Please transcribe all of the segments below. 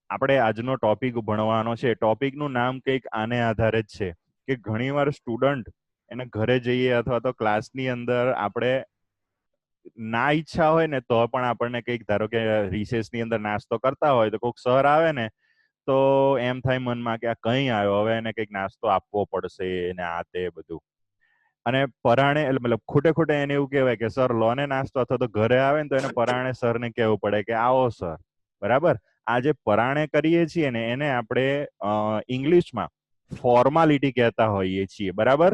આપણે આજનો ટોપિક ભણવાનો છે, ટોપિકનું નામ કંઈક આને આધારે જ છે કે ઘણીવાર સ્ટુડન્ટ એને ઘરે જઈએ અથવા તો ક્લાસની અંદર આપણે ના ઈચ્છા હોય ને તો પણ આપણને કંઈક ધારો કે રિસેસની અંદર નાસ્તો કરતા હોય તો કોઈક સર આવે ને તો એમ થાય મનમાં કે આ કઈ આવ્યો, હવે એને કંઈક નાસ્તો આપવો પડશે ને આ તે બધું. અને પરાણે એટલે મતલબ ખોટે ખોટે એને એવું કહેવાય કે સર લો ને નાસ્તો, અથવા તો ઘરે આવે ને તો એને પરાણે સરને કહેવું પડે કે આવો સર. બરાબર. આ જે પરાણે કરીએ છીએ ને એને આપણે ઇંગ્લિશમાં ફોર્માલિટી કહેતા હોઈએ છીએ. બરાબર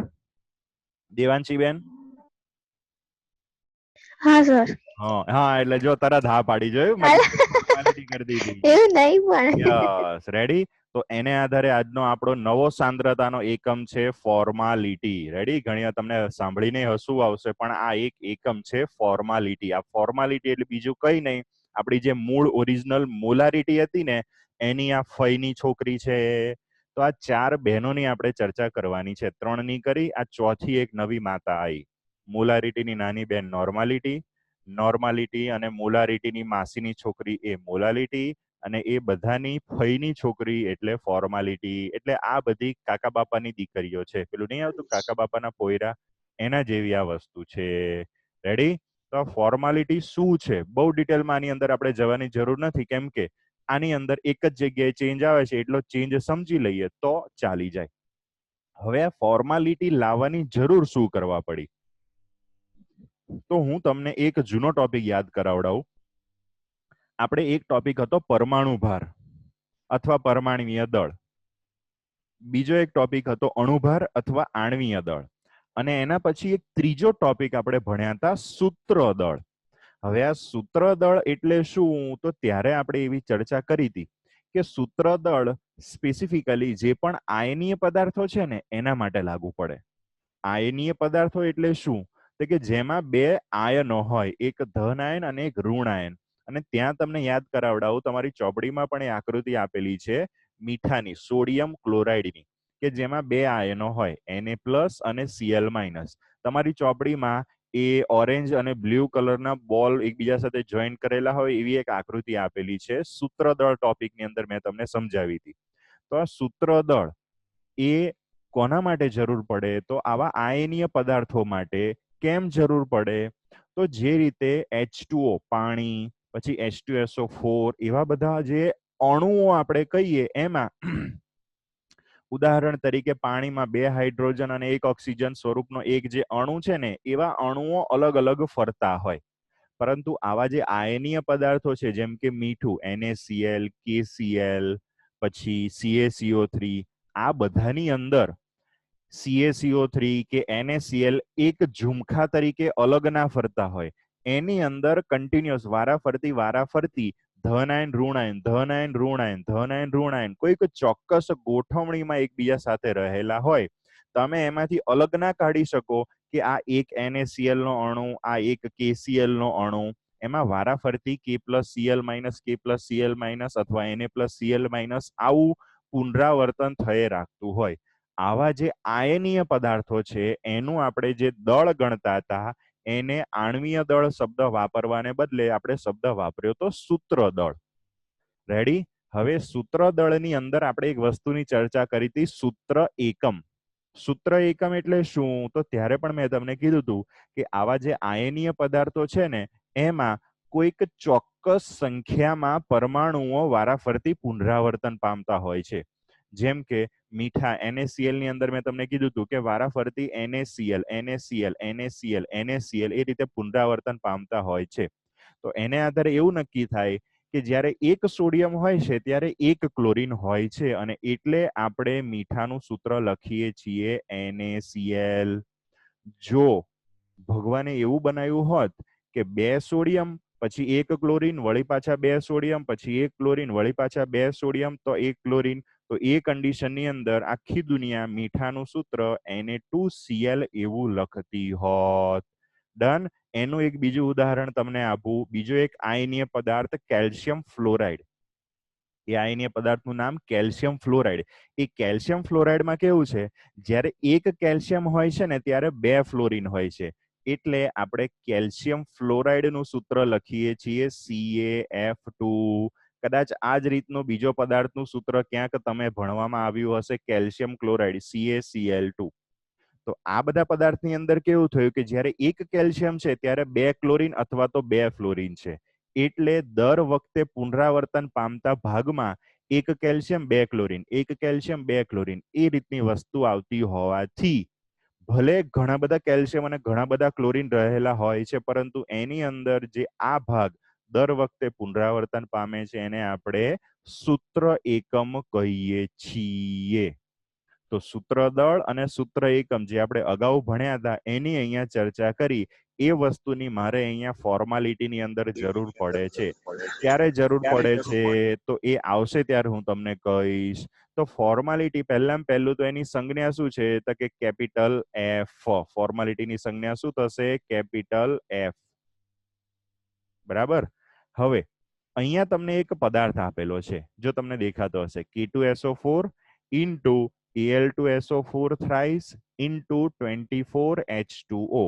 દેવાંશીબેન? હા સર. હા એટલે જો તરત હા પાડી, જોયું મેં ફોર્માલિટી કરી દીધી. એવું નહીં પણ. Yes, ready. તો એને આધારે આજનો આપણો નવો સાંદ્રતાનો એકમ છે ફોર્માલિટી. રેડી. ઘણી વાર તમને સાંભળીને હસવું આવશે પણ આ એક એકમ છે ફોર્માલિટી. આ ફોર્માલિટી એટલે બીજું કઈ નહીં, આપણી જે મૂળ ઓરિજિનલ મોલારિટી હતી ને એની આ ફઈની છોકરી છે. તો આ ચાર બહેનોની આપણે ચર્ચા કરવાની છે. 3 ની કરી, આ ચોથી એક નવી માતા આવી. મોલારિટીની નાની બેન નોર્માલિટી, નોર્માલિટી અને મોલારિટીની માસીની છોકરી એ મોલાલિટી, અને એ બધાની ફઈની છોકરી એટલે ફોર્માલિટી. એટલે આ બધી કાકા બાપાની દીકરીઓ છે. પેલું નહીં આવતું કાકા બાપાના પોયરા, એના જેવી આ વસ્તુ છે. રેડી. તો આ ફોર્માલિટી શું છે બહુ ડિટેલમાં આની અંદર આપણે જવાની જરૂર નથી, કેમ કે આની અંદર એક જ જગ્યાએ ચેન્જ આવે છે, એટલો ચેન્જ સમજી લઈએ તો ચાલી જાય. હવે આ ફોર્માલિટી લાવવાની જરૂર શું કરવા પડી, તો હું તમને એક જૂનો ટોપિક યાદ કરાવડાવું. આપણે એક ટોપિક હતો પરમાણુ ભાર અથવા પરમાણ્વીય દળ. બીજો એક ટોપિક હતો અણુભાર અથવા આણ્વીય દળ. અને એના પછી એક ત્રીજો ટોપિક આપણે ભણ્યા હતા સૂત્ર દળ. હવે આ સૂત્ર દળ એટલે શું, તો ત્યારે આપણે એવી ચર્ચા કરી હતી કે સૂત્ર દળ સ્પેસિફિકલી જે પણ આયનીય પદાર્થો છે ને એના માટે લાગુ પડે. આયનીય પદાર્થો એટલે શું, તો કે જેમાં બે આયનો હોય, એક ધન આયન અને એક ઋણ આયન. અને ત્યાં તમને યાદ કરાવડાવું, તમારી ચોપડીમાં પણ એ આકૃતિ આપેલી છે મીઠાની, સોડિયમ ક્લોરાઇડની, કે જેમાં બે આયનો હોય, Na+ અને Cl-. તમારી ચોપડીમાં એ ઓરેન્જ અને બ્લુ કલરના બોલ એકબીજા સાથે જોઈન કરેલા હોય એવી એક આકૃતિ આપેલી છે. સૂત્રદળ ટોપિકની અંદર મેં તમને સમજાવી હતી. તો આ સૂત્રદળ એ કોના માટે જરૂર પડે, તો આવા આયનીય પદાર્થો માટે. કેમ જરૂર પડે, તો જે રીતે H2O પાણી, પછી H2SO4 એવા બધા જે અણુઓ આપણે કહીએ, એમાં ઉદાહરણ તરીકે પાણીમાં 2 હાઇડ્રોજન અને 1 ઓક્સિજન સ્વરૂપનો એક જે અણુ છે ને, એવા અણુઓ અલગ અલગ ફરતા હોય. પરંતુ આવા જે આયનીય પદાર્થો છે, જેમ કે મીઠું NaCl, KCl, પછી CaCO3, આ બધાની અંદર CaCO3 કે NaCl એક ઝુમખા તરીકે અલગ ના ફરતા હોય. એની અંદર કન્ટિન્યુઅસ વારાફરતી ધન આયન ઋણ આયન, ધન આયન ઋણ આયન, ધન આયન ઋણ આયન કોઈક ચોક્કસ ગોઠવણીમાં એકબીજા સાથે રહેલા હોય. તમે એમાંથી અલગ ના કાઢી શકો કે આ એક NaCl નો અણુ, આ એક KCl નો અણુ. એમાં વારાફરતી K+Cl- K+Cl- અથવા Na+Cl- આવું પુનરાવર્તન થઈ રાખતું હોય. આવા જે આયનીય પદાર્થો છે એનું આપણે જે દળ ગણતા હતા, એને આણ્વીય દળ શબ્દ વાપરવાને બદલે આપણે શબ્દ વાપર્યો તો સૂત્ર દળ. રેડી. હવે સૂત્ર દળની અંદર આપણે એક વસ્તુની ચર્ચા કરી હતી, સૂત્ર એકમ. સૂત્ર એકમ એટલે શું, તો ત્યારે પણ મેં તમને કીધું હતું કે આવા જે આયનીય પદાર્થો છે ને એમાં કોઈક ચોક્કસ સંખ્યામાં પરમાણુઓ વારાફરતી પુનરાવર્તન પામતા હોય છે. જેમ કે મીઠા NaCl ની અંદર મેં તમને કીધું હતું કે વારાફરતી NaCl, NaCl, NaCl, NaCl એ રીતે પુનરાવર્તન પામતા હોય છે. તો એને આધારે એવું નક્કી થાય કે જ્યારે એક સોડિયમ હોય છે ત્યારે એક ક્લોરીન હોય છે, અને એટલે આપણે મીઠાનું સૂત્ર લખીએ છીએ NaCl. જો ભગવાને એવું બનાવ્યું હોત કે 2 સોડિયમ પછી 1 ક્લોરીન, વળી પાછા 2 સોડિયમ પછી 1 ક્લોરીન, વળી પાછા 2 સોડિયમ તો 1 ક્લોરીન, તો એ કન્ડિશનની અંદર આખી દુનિયા મીઠાનું સૂત્ર Na2Cl એવું લખતી હોત. ડન. એનું એક બીજું ઉદાહરણ તમને આપું. બીજો એક આયનીય પદાર્થ કેલ્શિયમ ફ્લોરાઇડ. એ આયનીય પદાર્થનું નામ કેલ્શિયમ ફ્લોરાઇડ. એ કેલ્શિયમ ફ્લોરાઇડમાં કેવું છે, જ્યારે એક કેલ્શિયમ હોય છે ને ત્યારે 2 ફ્લોરીન હોય છે. એટલે આપણે કેલ્શિયમ ફ્લોરાઇડનું સૂત્ર લખીએ છીએ CaF2. કદાચ આ જ રીતનું બીજો પદાર્થનું સૂત્ર ક્યાંક તમે ભણવામાં આવ્યું હશે, કેલ્શિયમ ક્લોરાઇડ CaCl2. તો આ બધા પદાર્થની અંદર કેવું થયું કે જ્યારે એક કેલ્શિયમ છે ત્યારે 2 ક્લોરીન અથવા તો 2 ફ્લોરીન છે, એટલે દર વખતે પુનરાવર્તન પામતા ભાગમાં એક કેલ્શિયમ 2 ક્લોરીન, એક કેલ્શિયમ 2 ક્લોરીન એ રીતની વસ્તુ આવતી હોવાથી ભલે ઘણા બધા કેલ્શિયમ અને ઘણા બધા ક્લોરીન રહેલા હોય છે, પરંતુ એની અંદર જે આ ભાગ દર વખતે પુનરાવર્તન પામે છે એને આપણે સૂત્ર એકમ કહીએ છીએ. તો સૂત્રદળ અને સૂત્ર એકમ જે આપણે અગાઉ ભણ્યા હતા એની અહીંયા ચર્ચા કરી. એ વસ્તુની મારે અહીંયા ફોર્માલિટીની અંદર જરૂર પડે છે. ક્યારે જરૂર પડે છે તો એ આવશે ત્યારે હું તમને કહીશ. તો ફોર્માલિટી પહેલામાં પહેલું તો એની સંજ્ઞા શું છે તો કે કેપિટલ F. ફોર્માલિટીની સંજ્ઞા શું થશે? Capital F. બરાબર. હવે અહીંયા તમને એક પદાર્થ આપેલો છે, જો તમને દેખાતો હશે, K2SO4 into Al2SO4 thrice into 24H2O.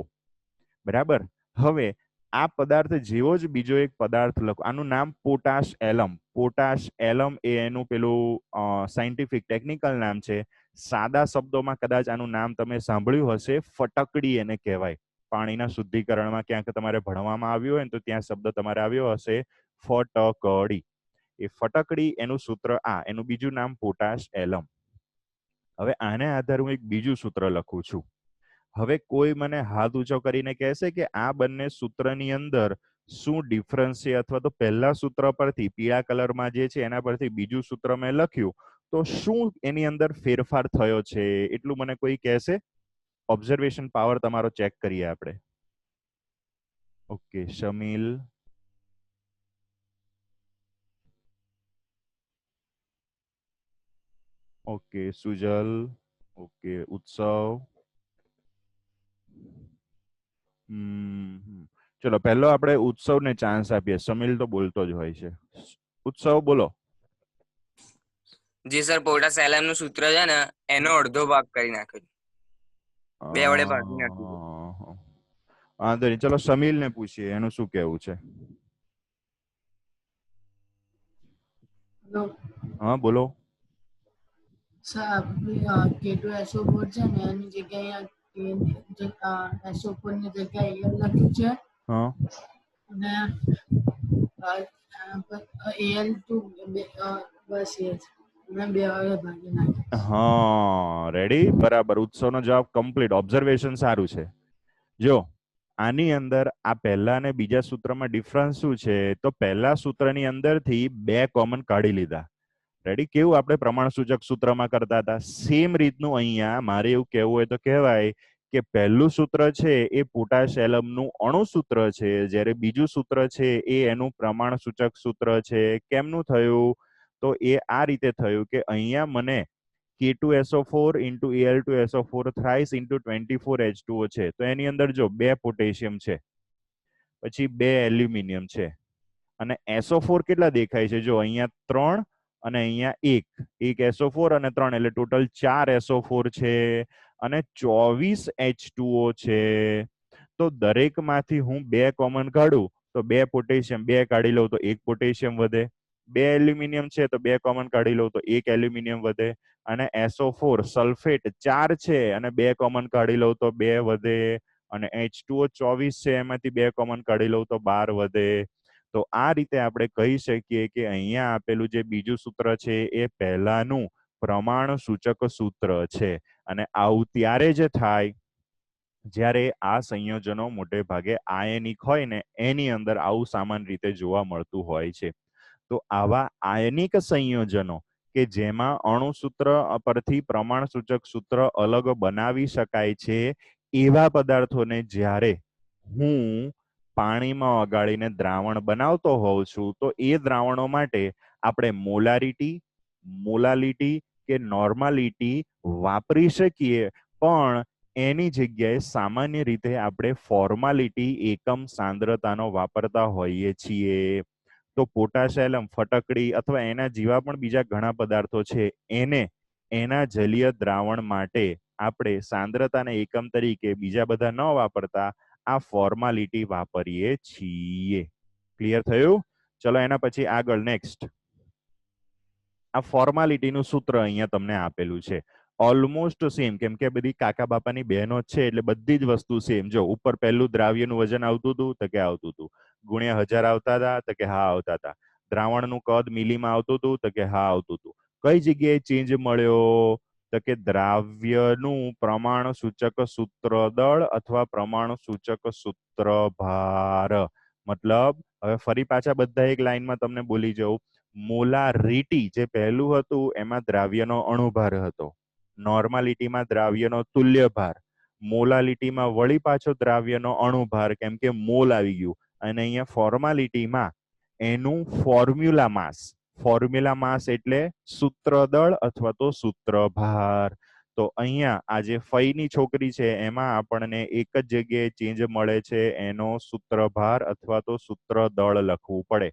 બરાબર. હવે આ પદાર્થ જેવો જ બીજો એક પદાર્થ લખો, આનું નામ પોટાશ એલમ. પોટાશ એલમ એ એનું પેલું સાયન્ટિફિક ટેકનિકલ નામ છે. સાદા શબ્દોમાં કદાચ આનું નામ તમે સાંભળ્યું હશે, ફટકડી એને કહેવાય. પાણીના શુદ્ધિકરણમાં ક્યાંક તમારે ભણવામાં આવ્યું હોય ને તો ત્યાં શબ્દ તમારે આવ્યો હશે, ફટકડી. એ ફટકડી એનું સૂત્ર આ, એનું બીજું નામ પોટાશ એલમ. હવે આને આધારે હું એક બીજું સૂત્ર લખું છું. હવે કોઈ મને હાથ ઊંચો કરીને કહેશે કે આ બંને સૂત્રની અંદર શું ડિફરન્સ છે, અથવા તો પહેલા સૂત્ર પરથી પીળા કલરમાં જે છે એના પરથી બીજું સૂત્ર મેં લખ્યું તો શું એની અંદર ફેરફાર થયો છે, એટલું મને કોઈ કહેશે? ઓબ્ઝર્વેશન પાવર તમારો ચેક કરીએ આપણે. ઓકે, શમીલ, ઓકે સુજલ, ઓકે ઉત્સવ. ચલો પહેલો આપણે ઉત્સવને ચાન્સ આપીએ. સમીલ તો બોલતો જ હોય છે. ઉત્સવ બોલો. જી સર, પોટાશ એલમ નું સૂત્ર છે ને એનો અડધો ભાગ કરી નાખ્યો, 2 વડે ભાગી નાખ્યું. વાંધો નહીં, ચલો સમીલ ને પૂછીએ એનું શું કેવું છે. હા બોલો. સર, K2SO4 છે ને એની જગ્યાએ SO4 ની જગ્યાએ Al લખ્યું છે. હા. અને Al2 બસ એ જ. મેં 2 વડે ભાગી નાખ્યું. હા, રેડી, બરાબર. ઉત્સવનો જવાબ કમ્પ્લીટ. ઓબ્ઝર્વેશન સારું છે. જો આની અંદર આ પહેલા અને બીજા સૂત્રમાં ડિફરન્સ શું છે, તો પહેલા સૂત્રની અંદરથી 2 કોમન કાઢી લીધા. રેડી. કેવું આપણે પ્રમાણ સૂચક સૂત્રમાં કરતા હતા સેમ રીતનું અહીંયા મારે એવું કહેવું હોય તો કહેવાય કે પહેલું સૂત્ર છે એ પોટાશ એલમનું અણુ સૂત્ર છે, જ્યારે બીજું સૂત્ર છે એ એનું પ્રમાણ સૂચક સૂત્ર છે. કેમનું થયું? તો એ આ રીતે થયું કે અહીંયા મને K2SO4 into Al2SO4 thrice into 24H2O છે, તો એની અંદર જો 2 પોટેશિયમ છે, પછી 2 એલ્યુમિનિયમ છે, અને SO4 કેટલા દેખાય છે? જો અહીંયા 3 અને અહીંયા 1 SO4 અને 3 એટલે ટોટલ 4 SO4 છે અને 24 H2O છે. તો દરેકમાંથી હું 2 કોમન કાઢું તો 2 પોટેશિયમ, 2 કાઢી લઉં તો 1 પોટેશિયમ વધે. 2 એલ્યુમિનિયમ છે તો 2 કોમન કાઢી લઉં તો 1 એલ્યુમિનિયમ વધે. અને SO4 સલ્ફેટ 4 છે અને 2 કોમન કાઢી લઉં તો 2 વધે. અને H2O 24 છે એમાંથી 2 કોમન કાઢી લઉં તો 12 વધે. તો આ રીતે આપણે કહી શકીએ કે અહીંયા આપેલું જે બીજું સૂત્ર છે એ પહેલાનું પ્રમાણ સૂચક સૂત્ર છે. અને આવું ત્યારે જ થાય જ્યારે આ સંયોજનો મોટે ભાગે આયનિક હોય ને એની અંદર આવું સામાન્ય રીતે જોવા મળતું હોય છે. તો આવા આયનિક સંયોજનો કે જેમાં અણુસૂત્ર પરથી પ્રમાણ સૂચક સૂત્ર અલગ બનાવી શકાય છે, એવા પદાર્થોને જ્યારે હું પાણીમાં ઓગાળીને દ્રાવણ બનાવતો હોઉં છું તો એ દ્રાવણો માટે આપણે મોલારિટી, મોલાલિટી કે નોર્માલિટી વાપરી શકીએ, પણ એની જગ્યાએ સામાન્ય રીતે આપણે ફોર્માલિટી એકમ સાંદ્રતાનો વાપરતા હોઈએ છીએ. તો પોટાશ એલમ, ફટકડી અથવા એના જેવા પણ બીજા ઘણા પદાર્થો છે એને એના જલીય દ્રાવણ માટે આપણે સાંદ્રતાના એકમ તરીકે બીજા બધા ન વાપરતા આ ફોર્માલિટી વાપરીએ છીએ. ક્લિયર થયું? ચલો એના પછી આગળ નેક્સ્ટ. આ ફોર્માલિટીનું સૂત્ર અહીંયા તમને આપેલું છે. ઓલમોસ્ટ સેમ, કેમ કે બધી કાકા બાપાની બહેનો જ છે એટલે બધી જ વસ્તુ સેમ. જો ઉપર પહેલું દ્રાવ્યનું વજન આવતું હતું તો કે આવતું હતું, ગુણ્યા 1000 આવતા હતા તો કે હા આવતા હતા, દ્રાવણનું કદ મિલીમાં આવતું હતું તો કે હા આવતું હતું. કઈ જગ્યાએ ચેન્જ મળ્યો તો કે દ્રાવ્યનું પ્રમાણ સૂચક સૂત્ર દળ અથવા પ્રમાણ સૂચક સૂત્ર ભાર. મતલબ હવે ફરી પાછા બધા એક લાઈનમાં તમને બોલી જાઉં. મોલારિટી જે પહેલું હતું એમાં દ્રાવ્યનો અણુભાર હતો, નોર્માલિટીમાં દ્રાવ્યનો તુલ્ય ભાર, મોલાલિટીમાં વળી પાછો દ્રાવ્યનો અણુભાર કેમ કે મોલ આવી ગયું, અને અહીંયા ફોર્માલિટીમાં એનું ફોર્મ્યુલા માસ. ફોર્મ્યુલા માસ એટલે સૂત્રદળ અથવા તો સૂત્રભાર. તો અહીંયા આ જે ફઈની છોકરી છે એમાં આપણને એક જ જગ્યાએ ચેન્જ મળે છે, એનો સૂત્રભાર અથવા તો સૂત્રદળ લખવું પડે.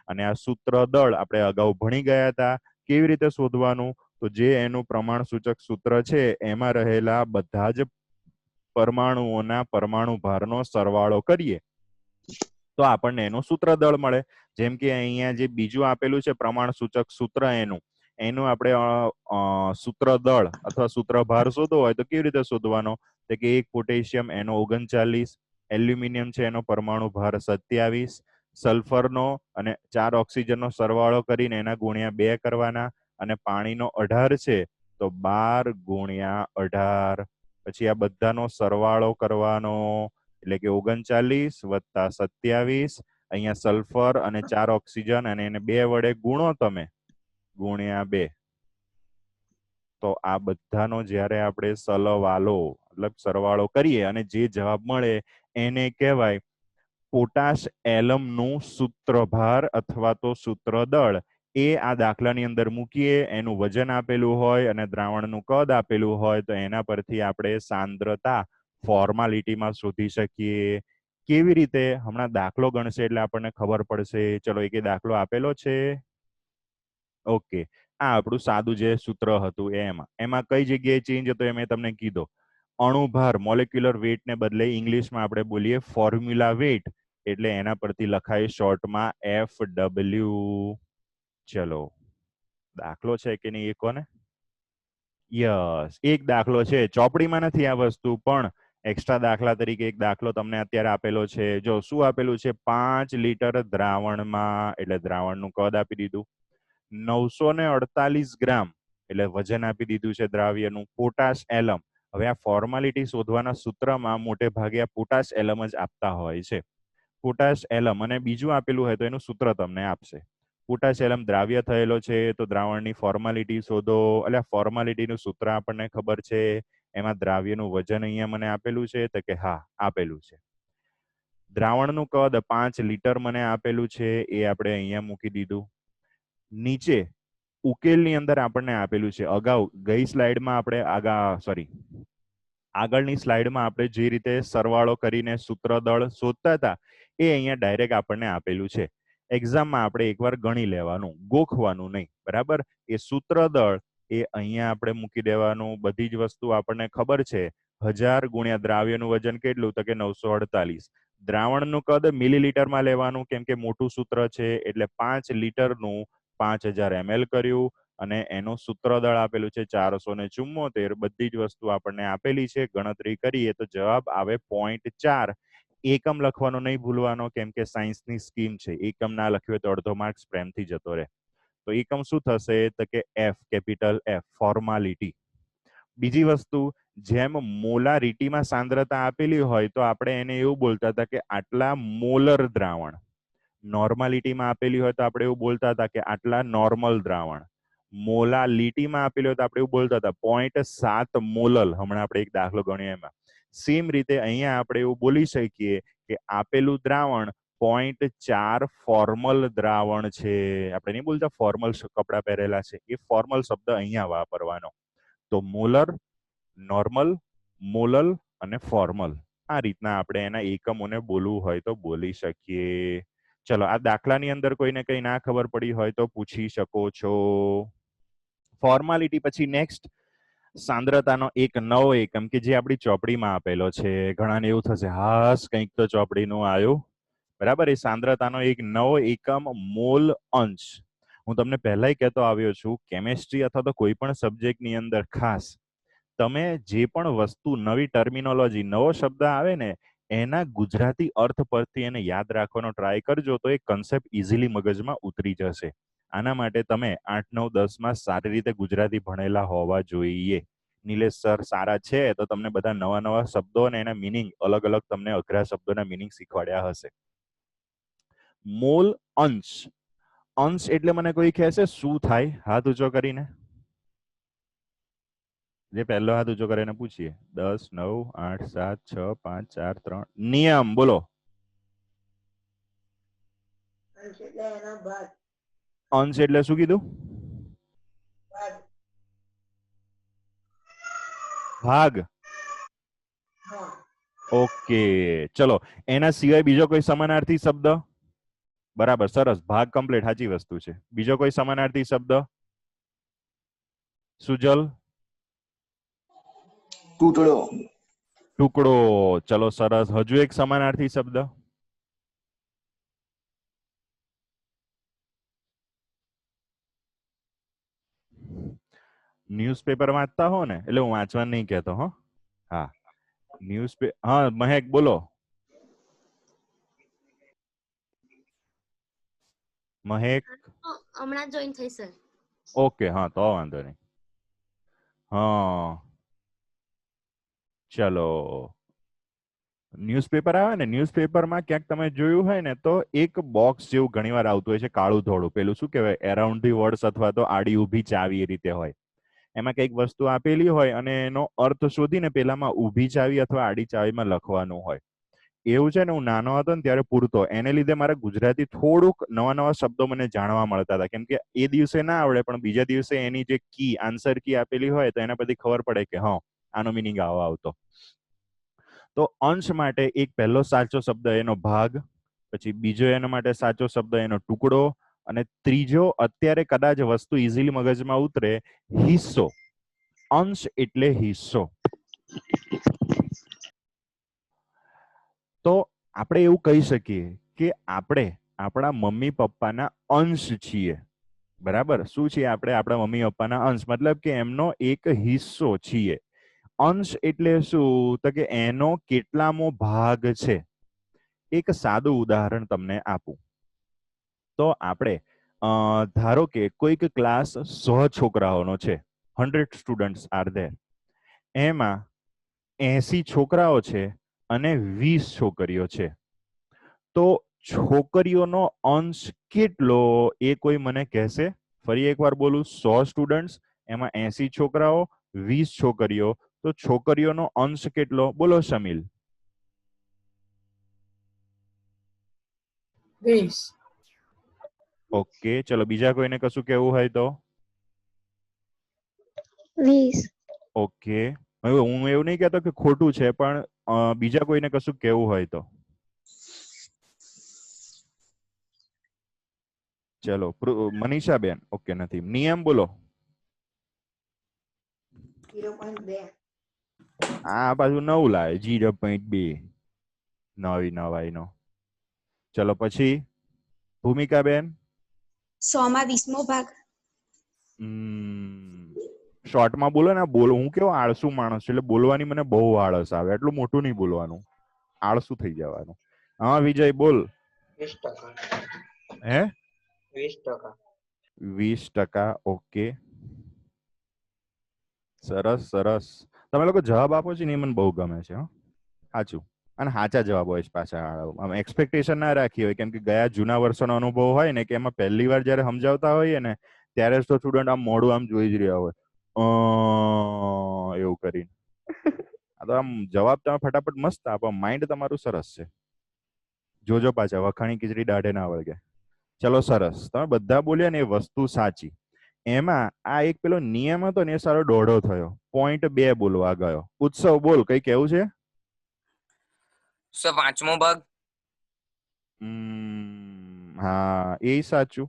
અને આ સૂત્રદળ આપણે અગાઉ ભણી ગયા હતા. કેવી રીતે શોધવાનું? તો જે એનું પ્રમાણ સૂચક સૂત્ર છે એમાં રહેલા બધા જ પરમાણુઓના પરમાણુ ભારનો સરવાળો કરીએ તો આપણને એનું સૂત્રદળ મળે. જેમ કે અહીંયા જે બીજું આપેલું છે પ્રમાણ સૂચક સૂત્ર એનું આપણે સૂત્રદળ અથવા સૂત્રભાર શોધવો હોય તો કેવી રીતે શોધવાનો? તો કે 1 પોટેશિયમ એનો 39, એલ્યુમિનિયમ છે એનો પરમાણુ ભાર 27, સલ્ફરનો અને 4 ઓક્સિજનનો સરવાળો કરીને એના ગુણ્યા 2 કરવાના, અને પાણીનો 18 છે તો 12 ગુણ્યા 18. પછી આ બધાનો સરવાળો કરવાનો એટલે કે 39 વત્તા 27. અહીંયા સલ્ફર અને 4 ઓક્સિજન અને એને 2 વડે ગુણો તમે, ગુણ્યા 2. તો આ બધાનો જ્યારે આપણે સલવાલો મતલબ સરવાળો કરીએ અને જે જવાબ મળે એને કહેવાય પોટાશ એલમનું સૂત્રભાર અથવા તો સૂત્રદળ. એ આ દાખલાની અંદર મૂકીએ, એનું વજન આપેલું હોય અને દ્રાવણનું કદ આપેલું હોય તો એના પરથી આપણે સાંદ્રતા ફોર્માલિટીમાં શોધી શકીએ. કેવી રીતે? હમણાં દાખલો ગણશે એટલે આપણને ખબર પડશે. ચલો એક દાખલો આપેલો છે. ઓકે, આ આપણું સાદું જે સૂત્ર હતું એમાં કઈ જગ્યાએ ચેન્જ હતો એ મેં તમને કીધો. અણુભાર મોલેક્યુલર વેટ ને બદલે ઇંગ્લિશમાં આપણે બોલીએ ફોર્મ્યુલા વેટ, એટલે એના પરથી લખાય શોર્ટમાં FW. ચલો દાખલો છે કે નહીં એ કોને? યસ, એક દાખલો છે. ચોપડીમાં નથી આ વસ્તુ, પણ એક્સ્ટ્રા દાખલા તરીકે એક દાખલો તમને અત્યારે આપેલો છે. જો શું આપેલું છે? 5 લીટર દ્રાવણમાં, એટલે દ્રાવણનું કદ આપી દીધું, 948 ગ્રામ એટલે વજન આપી દીધું છે દ્રાવ્યનું, પોટાશ એલમ. હવે આ ફોર્માલિટી શોધવાના સૂત્રમાં મોટે ભાગે આ પોટાશ એલમ જ આપતા હોય છે. પોટાશ એલમ અને બીજું આપેલું હોય તો એનું સૂત્ર તમને આપશે. પોટાશ એલમ દ્રાવ્ય થયેલો છે તો દ્રાવણની ફોર્માલિટી શોધો. એટલે ફોર્માલિટીનું સૂત્ર આપણને ખબર છે. એમાં દ્રાવ્યનું વજન અહીંયા મને આપેલું છે તો કે હા આપેલું છે. દ્રાવણનું કદ 5 લીટર મને આપેલું છે, એ આપણે અહીંયા મૂકી દીધું. નીચે ઉકેલની અંદર આપણને આપેલું છે, અગાઉ ગઈ સ્લાઇડમાં આપણે આગળની સ્લાઇડમાં આપણે જે રીતે સરવાળો કરીને સૂત્રદળ શોધતા હતા એ અહીંયા ડાયરેક્ટ આપણને આપેલું છે. એક્ઝામમાં આપણે એકવાર ગણી લેવાનું, ગોખવાનું નહીં. બરાબર? એ સૂત્રદળ એ અહીંયા આપણે મૂકી દેવાનું. બધી જ વસ્તુ આપણને ખબર છે. 1000 ગુણ્યા દ્રાવ્યનું વજન કેટલું? તો કે 948. દ્રાવણનું કદ મિલીલીટરમાં લેવાનું કેમ કે મોટું સૂત્ર છે, એટલે 5 લીટરનું 5000 ml કર્યું અને એનું સૂત્રદળ આપેલું છે 474. બધી જ વસ્તુ આપણને આપેલી છે. ગણતરી કરીએ તો જવાબ આવે 0.4. એકમ લખવાનો નહીં ભૂલવાનો કેમ કે સાયન્સની સ્કીમ છે. એકમ ના લખ્યો તો અડધો માર્ક્સ પ્રેમથી જતો રહે. તો એકમ શું થશે? તો કે F, કેપિટલ F, ફોર્માલિટી. બીજી વસ્તુ, જેમ મોલારિટીમાં સાંદ્રતા આપેલી હોય તો આપણે એને એવું બોલતા હતા કે આટલા મોલર દ્રાવણ. નોર્માલિટીમાં આપેલી હોય તો આપણે એવું બોલતા હતા કે આટલા નોર્મલ દ્રાવણ. મોલાલિટીમાં આપેલી હોય તો આપણે એવું બોલતા હતા 0.7 મોલલ. હમણાં આપણે એક દાખલો ગણ્યો એમાં. સેમ રીતે અહીંયા આપણે એવું બોલી શકીએ કે આપેલું દ્રાવણ 0.4 ફોર્મલ દ્રાવણ છે. આપણે નહીં બોલતા ફોર્મલ કપડા પહેરેલા છે, એ ફોર્મલ શબ્દ અહીંયા વાપરવાનો. તો મોલર, નોર્મલ, મોલલ અને ફોર્મલ, આ રીતના આપણે એના એકમોને બોલવું હોય તો બોલી શકીએ. ચલો આ દાખલાની અંદર કોઈને કઈ ના ખબર પડી હોય તો પૂછી શકો છો. ફોર્માલિટી પછી નેક્સ્ટ સાંદ્રતાનો એક નવો એકમ કે જે આપણી ચોપડીમાં આપેલો છે. ઘણાને એવું થશે હાસ કંઈક તો ચોપડીનું આવ્યું. બરાબર? એ સાંદ્રતાનો એક નવો એકમ મોલ અંશ. હું તમને પહેલાય કહેતો આવ્યો છું, કેમેસ્ટ્રી અથવા તો કોઈ પણ સબ્જેક્ટની અંદર ખાસ તમે જે પણ વસ્તુ, નવી ટર્મિનોલોજી, નવો શબ્દ આવે ને એના ગુજરાતી અર્થ પરથી એને યાદ રાખવાનો ટ્રાય કરજો, તો એ કન્સેપ્ટ ઇઝીલી મગજમાં ઉતરી જશે. આના માટે તમે 8, 9, 10માં સારી રીતે ગુજરાતી ભણેલા હોવા જોઈએ. નિલેશ સર સારા છે તો તમને બધા નવા નવા શબ્દો અને એના મિનિંગ અલગ અલગ, તમને અઘરા શબ્દોના મિનિંગ શીખવાડ્યા હશે. મોલ, અંશ. અંશ એટલે મને કોઈ કહેશે શું થાય? હાથ ઊંચો કરીને, જે પહેલો હાથ ઊંચો કરે એને પૂછીએ. 10, 9, 8, 7, 6, 5, 4, 3. નિયમ બોલો. અંશ એટલે શું કીધું? ભાગ. ઓકે, ચલો. એના સિવાય બીજો કોઈ સમાનાર્થી શબ્દ? બરાબર, સરસ. ભાગ કમ્પ્લીટ, સાચી વસ્તુ છે. બીજો કોઈ સમાનાર્થી શબ્દ? સુજલ? ટુકડો. ટુકડો. ચલો સરસ. હજુ એક સમાનાર્થી શબ્દ? ન્યૂઝપેપર વાંચતા હો ને, એટલે હું વાંચવા નહીં કહેતો. હા, ન્યૂઝપેપર. હા મહેક બોલો. મહેક હમણાં જોઈન થઈ સર. ઓકે, હા તો વાંધો નહીં. હા ચલો. ન્યૂઝપેપર આવે ને, ન્યૂઝપેપરમાં ક્યાંક તમે જોયું હોય ને તો એક બોક્સ જેવું ઘણીવાર આવતું હોય છે, કાળું ધોળું. પેલું શું કહેવાય, એરાઉન્ડ ધી વર્ડ્સ અથવા તો આડી ઊભી ચાવી એ રીતે હોય. એમાં કંઈક વસ્તુ આપેલી હોય અને એનો અર્થ શોધીને પેલામાં ઊભી ચાવી અથવા આડી ચાવીમાં લખવાનું હોય. એવું છે ને, હું નાનો હતો ને ત્યારે પૂરતો, એને લીધે મારે ગુજરાતી થોડુંક નવા નવા શબ્દો મને જાણવા મળતા હતા. કેમ કે એ દિવસે ના આવડે પણ બીજા દિવસે એની જે કી, આન્સર કી આપેલી હોય તો એના પરથી ખબર પડે કે હા આનો મિનિંગ આવો આવતો. તો અંશ માટે એક પહેલો સાચો શબ્દ એનો ભાગ, પછી બીજો એના માટે સાચો શબ્દ એનો ટુકડો, અને ત્રીજો અત્યારે કદાચ વસ્તુ ઇઝીલી મગજમાં ઉતરે, હિસ્સો. અંશ એટલે હિસ્સો. તો આપણે એવું કહી શકીએ કે આપણે આપણા મમ્મી પપ્પાના અંશ છીએ. બરાબર, શું છીએ આપણે? આપણા મમ્મી પપ્પાના અંશ, મતલબ કે એમનો એક હિસ્સો છીએ. અંશ એટલે શું? તો કે એનો કેટલામો ભાગ છે. એક સાદું ઉદાહરણ તમને આપું તો આપણે ધારો કે કોઈક ક્લાસ 100 છોકરાઓનો છે, 100 સ્ટુડન્ટ્સ આર ધેર. એમાં 80 છોકરાઓ છે અને 20 છોકરીઓ છે. તો છોકરીઓનો અંશ કેટલો એ કોઈ મને કહેશે? ફરી એકવાર બોલું, 100 સ્ટુડન્ટ્સ, એમાં 80 છોકરાઓ, 20 છોકરીઓ. તો છોકરીઓનો અંશ કેટલો? બોલો શમીલ. 20. ઓકે, ચલો બીજા કોઈને કશું કેવું હોય તો? 20. ઓકે, હવે હું એવું નહીં કહેતો કે ખોટું છે, પણ બીજા કોઈને કશું કેવું હોય તો? ચલો મનીષાબેન. ઓકે, નથી. નિયમ બોલો. 0.2. આ બાજુ 9 લાવે, 0.2. નવાઈ નો. ચલો પછી ભૂમિકાબેન. 100 ભાગ. શોર્ટમાં બોલો ને. બોલો, હું કેવો આળસુ માણસ છું એટલે બોલવાની મને બહુ આળસ આવે. એટલું મોટું નહીં બોલવાનું, આળસુ થઈ જવાનું. હા વિજય બોલ. 20%. હે? 20%. 20%. ઓકે, સરસ સરસ. તમે લોકો જવાબ આપો છો ને એ મને બહુ ગમે છે. સાચું, અને સાચા જવાબ હોય છે પાછા. એક્સપેક્ટેશન ના રાખી હોય, કેમ કે ગયા જૂના વર્ષોનો અનુભવ હોય ને કે એમાં પહેલી વાર જયારે સમજાવતા હોઈએ ને ત્યારે જ તો સ્ટુડન્ટ આમ મોઢું આમ જોઈ જ રહ્યા હોય એવું કરીને. આ તો આમ જવાબ તમે ફટાફટ મસ્ત આપો, માઇન્ડ તમારું સરસ છે. જોજો પાછા વખાણી ખીચડી દાઢે ના વળગે. ચલો સરસ, તમે બધા બોલ્યા ને એ વસ્તુ સાચી. એમાં આ એક પેલો નિયમ હતો ને એ સારો દોઢો થયો. 0.2 બોલવા ગયો. ઉત્સવ બોલ, કઈ કેવું છે? સર 5મો ભાગ. હા એ સાચું,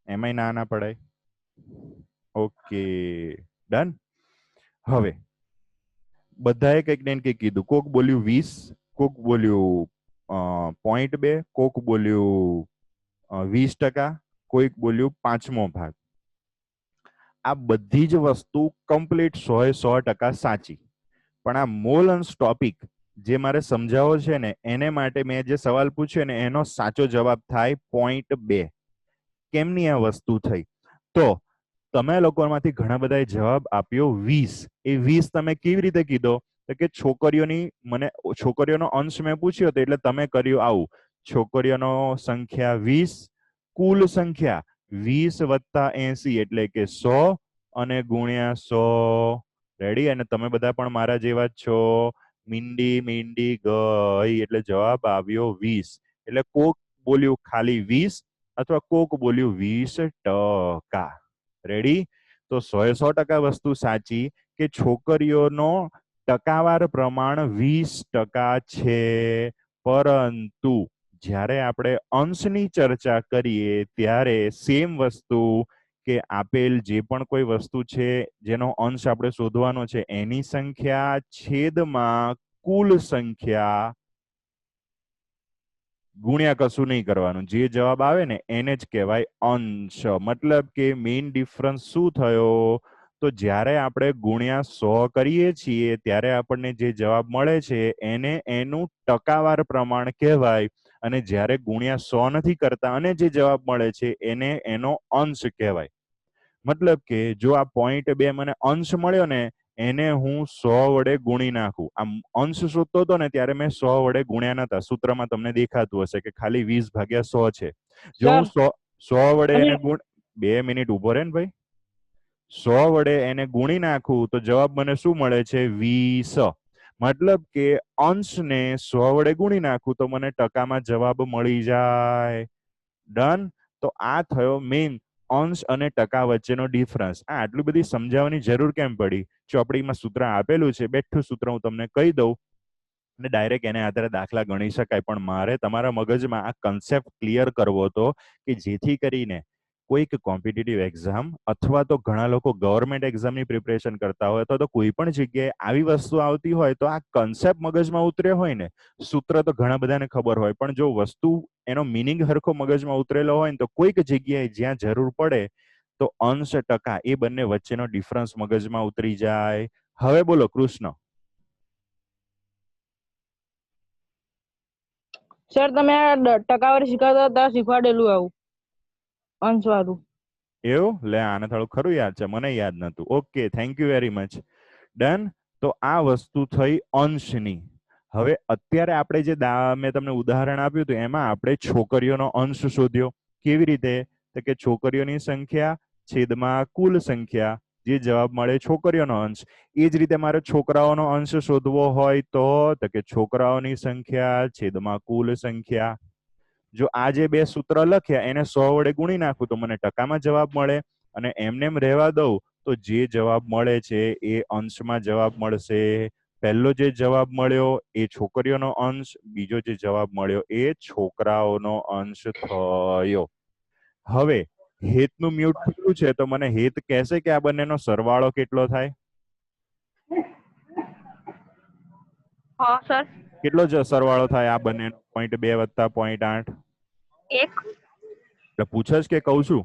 એમાંય ના ના પડાય. Okay done. હવે બધાએ કંઈક ને કંઈક કીધું. કોક બોલ્યું 20, કોક બોલ્યું 0.2, કોક બોલ્યું 20%, કોઈક બોલ્યું 5મો ભાગ. આ બધી જ વસ્તુ કમ્પ્લીટ 100% સાચી, પણ આ મોલ અંશ ટોપિક જે મારે સમજાવવો છે ને એને માટે મેં જે સવાલ પૂછ્યો ને એનો સાચો જવાબ થાય .2. કેમની આ વસ્તુ થઈ? તો તમે લોકોમાંથી ઘણા બધાએ જવાબ આપ્યો 20. એ 20 તમે કેવી રીતે કીધો? તો કે છોકરીઓનો અંશ મેં પૂછ્યો હતો એટલે તમે કર્યું આવું, છોકરીઓનો સંખ્યા 20, કુલ સંખ્યા 20 + 80 એટલે કે 100 અને ગુણ્યા 100. રેડી? અને તમે બધા પણ મારા જેવા જ છો. મીંડી ગઈ એટલે જવાબ આવ્યો 20. એટલે કોક બોલ્યું ખાલી 20 અથવા કોક બોલ્યું 20%. રેડી? તો 100% વસ્તુ સાચી કે છોકરીઓનો ટકાવાર પ્રમાણ 20% છે. પરંતુ જ્યારે આપણે અંશની ચર્ચા કરીએ ત્યારે સેમ વસ્તુ કે આપેલ જે પણ કોઈ વસ્તુ છે જેનો અંશ આપણે શોધવાનો છે એની સંખ્યા છેદમાં કુલ સંખ્યા ગુણ્યા કશું નહીં કરવાનું, જે જવાબ આવે ને એને જ કહેવાય અંશ. મતલબ કે મેઇન ડિફરન્સ શું થયો? તો જ્યારે આપણે ગુણ્યા 100 કરીએ છીએ ત્યારે આપણને જે જવાબ મળે છે એને એનું ટકાવાર પ્રમાણ કહેવાય, અને જ્યારે ગુણ્યા 100 નથી કરતા અને જે જવાબ મળે છે એને એનો અંશ કહેવાય. મતલબ કે જો આ .2 મને અંશ મળ્યો ને એને હું 100 વડે ગુણી નાખું. આમ અંશ શોધતો હતો ને ત્યારે મેં 100 વડે ગુણ્યા નતા. સૂત્રમાં તમને દેખાતું હશે કે ખાલી 20/100 છે. જો હું 100 વડે એને 2 મિનિટ ઉભો રહે ને ભાઈ, 100 વડે એને ગુણી નાખું તો જવાબ મને શું મળે છે? 20. મતલબ કે અંશને 100 વડે ગુણી નાખું તો મને ટકામાં જવાબ મળી જાય. ડન? તો આ થયો મેઇન અંશ અને ટકા વચ્ચેનો ડિફરન્સ. આટલી બધી સમજાવવાની જરૂર કેમ પડી? ચોપડીમાં સૂત્ર આપેલું છે, બેઠું સૂત્ર હું તમને કહી દઉં અને ડાયરેક્ટ એને આધારે દાખલા ગણી શકાય. પણ મારે તમારા મગજમાં આ કન્સેપ્ટ ક્લિયર કરવો હતો કે જેથી કરીને કોઈક કોમ્પિટિટિવ એક્ઝામ અથવા તો ઘણા લોકો ગવર્મેન્ટ એક્ઝામની પ્રિપરેશન કરતા હોય અથવા તો કોઈ પણ જગ્યાએ આવી વસ્તુ આવતી હોય તો આ કન્સેપ્ટ મગજમાં ઉતર્યો હોય ને. સૂત્ર તો ઘણા બધાને ખબર હોય, પણ જો વસ્તુ એનો મિનિંગ હરખો મગજમાં ઉતરેલો હોય ને તો કોઈક જગ્યાએ જ્યાં જરૂર પડે તો અંશ ટકા એ બંને વચ્ચેનો ડિફરન્સ મગજમાં ઉતરી જાય. હવે બોલો કૃષ્ણ. સર તમે ટકાવારી શીખવતા હતા શીખવાડેલું આવું અંશ વાળું. એવું? લે, આને થોડું ખરું યાદ છે, મને યાદ નતું. Okay, thank you very much. Done? તો આ વસ્તુ થઈ અંશની. હવે અત્યારે આપણે જે મેં તમને ઉદાહરણ આપ્યું હતું એમાં આપણે છોકરીઓનો અંશ શોધ્યો. કેવી રીતે? તો કે છોકરીઓની સંખ્યા છેદમાં કુલ સંખ્યા, જે જવાબ મળે છોકરીઓનો અંશ. એ જ રીતે મારે છોકરાઓનો અંશ શોધવો હોય તો કે છોકરાઓની સંખ્યા છેદમાં કુલ સંખ્યા. જો આ જે બે સૂત્ર લખ્યા એને 100 વડે ગુણી નાખું તો મને ટકામાં જવાબ મળે, અને એમને એમ રહેવા દઉં તો જે જવાબ મળે છે એ અંશમાં જવાબ મળશે. પહેલો જે જવાબ મળ્યો એ છોકરીઓનો અંશ, બીજો જે જવાબ મળ્યો એ છોકરાઓનો અંશ થયો. હવે હેતનું મ્યુટ થયું છે તો મને હેત કહેશે કે આ બંનેનો સરવાળો કેટલો થાય? હા સર. કેટલો સરવાળો થાય આ બંનેનો? 0.2 વત્તા 0.8. 1. એટલે પૂછસ કે કહું છું?